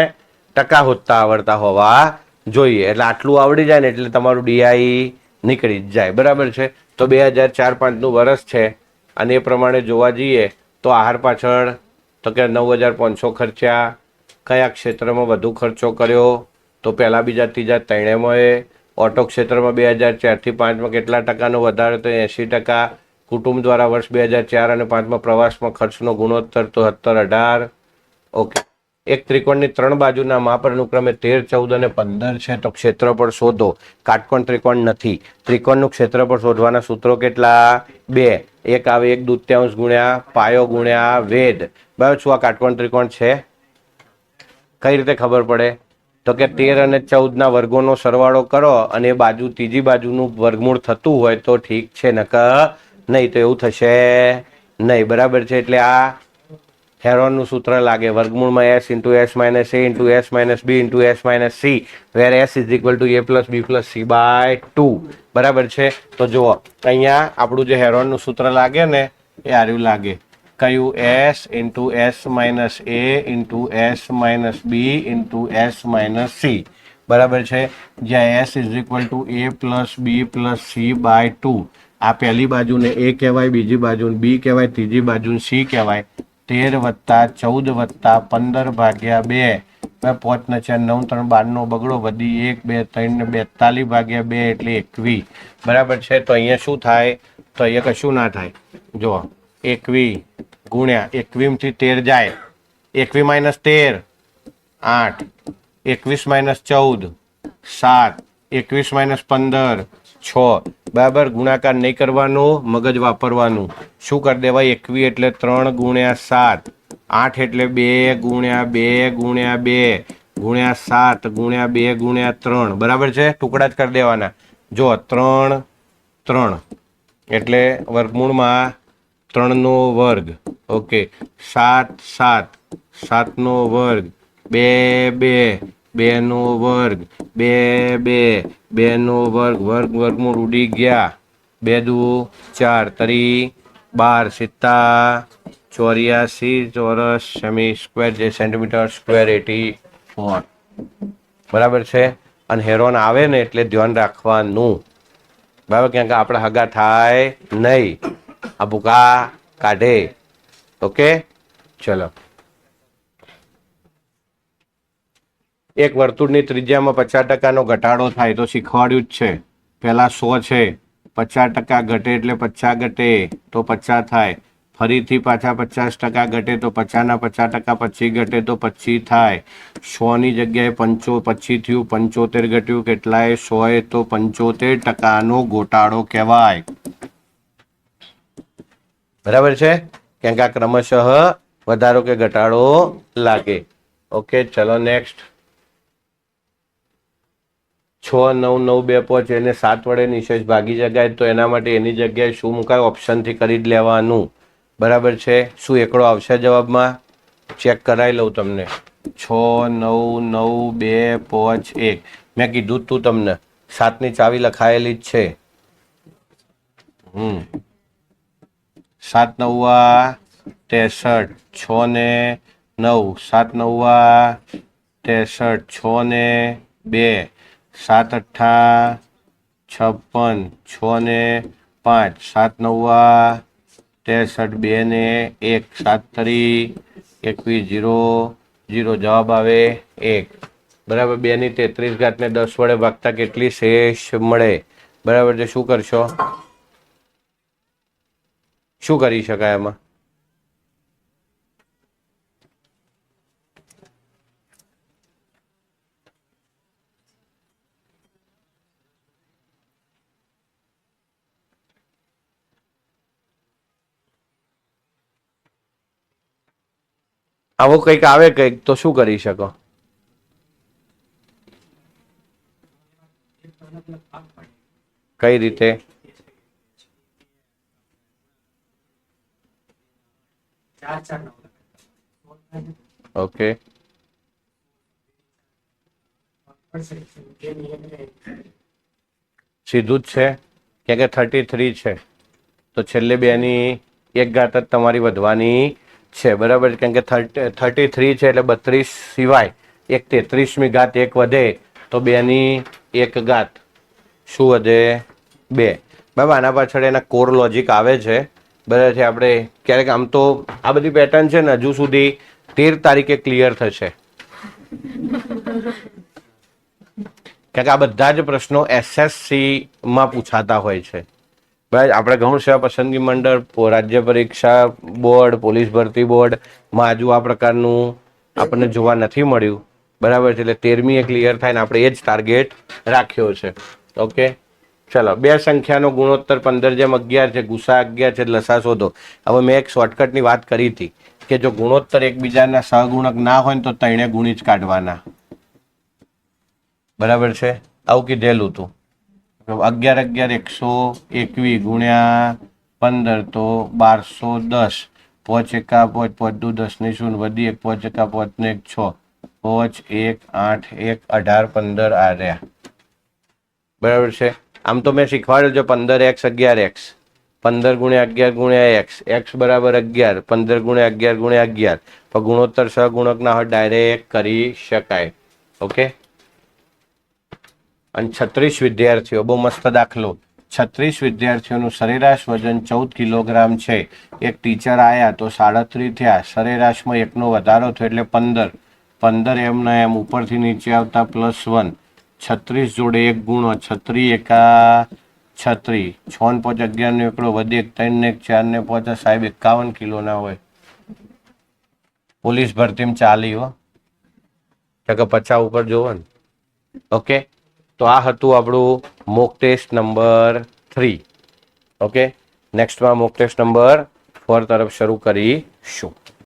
ટકા શોધતા આવડતા હોવા જોઈએ. એટલે આટલું આવડી જાય ને એટલે તમારું ડીઆઈ નીકળી જ જાય. બરાબર છે. તો 2004-5નું વર્ષ છે, અને એ પ્રમાણે જોવા જઈએ તો આહાર પાછળ તો કે 9500 ખર્ચ્યા. કયા ક્ષેત્રમાં વધુ ખર્ચો કર્યો? તો પહેલા, બીજા, ત્રીજા, ત્રણેયમાં. ઓટો ક્ષેત્રમાં 2004થી 5માં કેટલા ટકાનો વધારો? તો 80%. કુટુંબ દ્વારા વર્ષ 2004 અને 5માં પ્રવાસમાં ખર્ચનો ગુણોત્તર તો 17-18. ઓકે, એક ત્રિકોણની 3 બાજુના માપ અનુક્રમે 13, 14 અને 15 છે, તો ક્ષેત્રફળ શોધો. કાટકોણ ત્રિકોણ નથી. ત્રિકોણનું ક્ષેત્રફળ શોધવાના સૂત્રો કેટલા? 2. એક આવે 1/2 ગુણ્યા પાયો ગુણ્યા વેદ. બરાબર, શું આ કાટકોણ ત્રિકોણ છે? કઈ રીતે ખબર પડે? તો કે 13 અને 14ના વર્ગોનો સરવાળો કરો અને એ બાજુ ત્રીજી બાજુનું વર્ગમૂળ થતું હોય તો ઠીક છે, નકર નહીં તો એવું થશે નહીં. બરાબર છે. એટલે આ હેરોનનું સૂત્ર લાગે, વર્ગમૂળમાં s into s minus a into s minus b into s minus c, where s is equal to a plus b plus c by 2. બરાબર છે. તો જુઓ, અહીંયા આપણું જે હેરોનનું સૂત્ર લાગે ને એ આર્યું લાગે. કયું? s into s minus a into s minus b into s minus c. બરાબર છે. જ્યાં s is equal to a plus b plus c by 2. આ પહેલી બાજુને a કહેવાય, બીજી બાજુને b કહેવાય, ત્રીજી બાજુને c કહેવાય. 13 વત્તા 14 વત્તા 15 ભાગ્યા 2. 5 ને 4 9 3 12 બગડો વધી 1 2 3 ને 42 ભાગ્યા 2 એટલે 21. બરાબર છે. તો અહીંયા શું થાય? તો અહીંયા કશું ના થાય. જુઓ, 21 ગુણ્યા 21 થી 13 જાય, 21 માઇનસ 13 8, 21 માઇનસ 14 7, 21 માઇનસ 15 6. બરાબર, ગુણાકાર નહીં કરવાનો, મગજ વાપરવાનું. શું કરી દેવાય? 21 એટલે 3 ગુણ્યા 7, 8 એટલે 2 ગુણ્યા 2 ગુણ્યા 2 ગુણ્યા 7 ગુણ્યા 2 ગુણ્યા 3. બરાબર છે. ટુકડા જ કરી દેવાના. જો 3 3 એટલે વર્ગમૂળમાં 3નો વર્ગ. ઓકે, 7 7 7નો વર્ગ, 2 2 2નો વર્ગ, 2 2 2નો વર્ગ, વર્ગમૂળ ઉડી ગયા. 2 દુ 4 તરી 12 સિત્તા 84 ચોરસ સેમી સ્ક્વેર જે સેન્ટીમીટર સ્ક્વેર 84. બરાબર છે. અને હેરોન આવે ને એટલે ધ્યાન રાખવાનું. બરાબર, કેમ કે આપણે હગા થાય નહીં, આ ભૂકા કાઢે. ઓકે, ચલો. એક વર્તુળની ત્રિજ્યામાં 50% ઘટાડો થાય તો શીખવાડ્યું જ છે. પહેલા 100 છે, 50% ઘટે એટલે 50 ઘટે તો 50 થાય. ફરીથી પાછા 50% ઘટે તો 50ના 50% પછી ઘટે તો 25 થાય. 100ની જગ્યાએ 25 થયું, 75 ઘટ્યું, કેટલાય 100 તો 75%નો ઘટાડો કહેવાય. બરાબર છે. કેમ કે આ ક્રમશઃ વધારો કે ઘટાડો લાગે. ઓકે, ચલો નેક્સ્ટ. 6 9 9 2 5 એને 7 વડે નિશેષ ભાગી શકાય, તો એના માટે એની જગ્યાએ શું મુકાય? ઓપ્શનથી કરી જ લેવાનું. બરાબર છે. શું એકડો આવશે જવાબમાં? ચેક કરાવી લઉં તમને. 6 9 9 2 5 1. મેં કીધું તું તમને 7ની ચાવી લખાયેલી જ છે. 7 9 63, 6 ને 9, 7 9 63, 6 ને 2, 7 8 56, 6 ને 5, 7 9 63, 2 ને 1, 7 3 21 0 0. જવાબ આવે 1. બરાબર. 2ની 33 ઘાતને 10 વડે ભાગતા કેટલી શેષ મળે? બરાબર છે. શું કરશો? શું કરી શકાય એમાં? આવો કંઈક આવે કંઈક તો શું કરી શકો? કઈ રીતે? ઓકે, સીધું જ છે કે 33 છે તો છેલ્લે બેની એક ઘાત જ તમારી વધવાની છે, બરાબર? કેમ કે 33 છે એટલે 32 સિવાય એક 33મી ઘાત એક વધે તો બેની એક ઘાત શું વધે? 2. બરાબર, આના પાછળ એના કોર લોજિક આવે છે, બરાબર છે. આપણે ક્યારેક આમ તો આ બધી પેટર્ન છે ને હજુ સુધી 13 તારીખે ક્લિયર થશે, કારણ કે આ બધા જ પ્રશ્નો SSC માં પૂછાતા હોય છે. બરાબર, આપણે ઘણું સેવા પસંદગી મંડળ, રાજ્ય પરીક્ષા બોર્ડ, પોલીસ ભરતી બોર્ડમાં હજુ આ પ્રકારનું આપણને જોવા નથી મળ્યું, બરાબર છે. એટલે 13મી એ ક્લિયર થાય ને આપણે એ જ ટાર્ગેટ રાખ્યો છે. ઓકે, ચલો. બે સંખ્યાનો ગુણોત્તર 15/11 છે, ગુસા 11 છે, લસા શોધો. હવે મેં એક શોર્ટકટની વાત કરી હતી કે જો ગુણોત્તર એકબીજાના સહગુણક ના હોય ને તો ત્રણે ગુણી જ કાઢવાના, બરાબર છે. આવું કીધેલું હતું. 11 121 ગુણ્યા 15 તો 1210. 5 એકા 5, 5 દુ 10 ની શૂન્ય, વધી 1, 5 એકા 5 ને 1 6, 5 1 8 1 18 15 આ રહ્યા, બરાબર છે. આમ તો મેં શીખવાડ્યું છે 15x 11x, 15 ગુણ્યા 11 ગુણ્યા x બરાબર 11, 15 ગુણ્યા 11 ગુણ્યા 11. પણ ગુણોત્તર સહગુણક ના હોય ડાયરેક્ટ કરી શકાય. ઓકે, અને 36 વિદ્યાર્થીઓ, બહુ મસ્ત દાખલો. 36 વિદ્યાર્થીઓનું સરેરાશ વજન 14 કિલોગ્રામ છે. એક ટીચર આયા તો 37 થયા, સરેરાશમાં એકનો વધારો થયો એટલે 15. 15 એમના એમ ઉપરથી નીચે આવતા +1. 36 જોડે 1 ગુણો, 36 એકા 36, 6 ને 5 11 નો એકડો, વધી 1 3 ને 1 4 ને 5, સાહેબ 51 કિલો ના હોય. પોલીસ ભરતીમાં ચાલી હો, કે 50 ઉપર જોવો ને. ઓકે, તો આ હતું આપણું મોક ટેસ્ટ નંબર 3. ઓકે, નેક્સ્ટમાં મોક ટેસ્ટ નંબર 4 તરફ શરૂ કરીશું.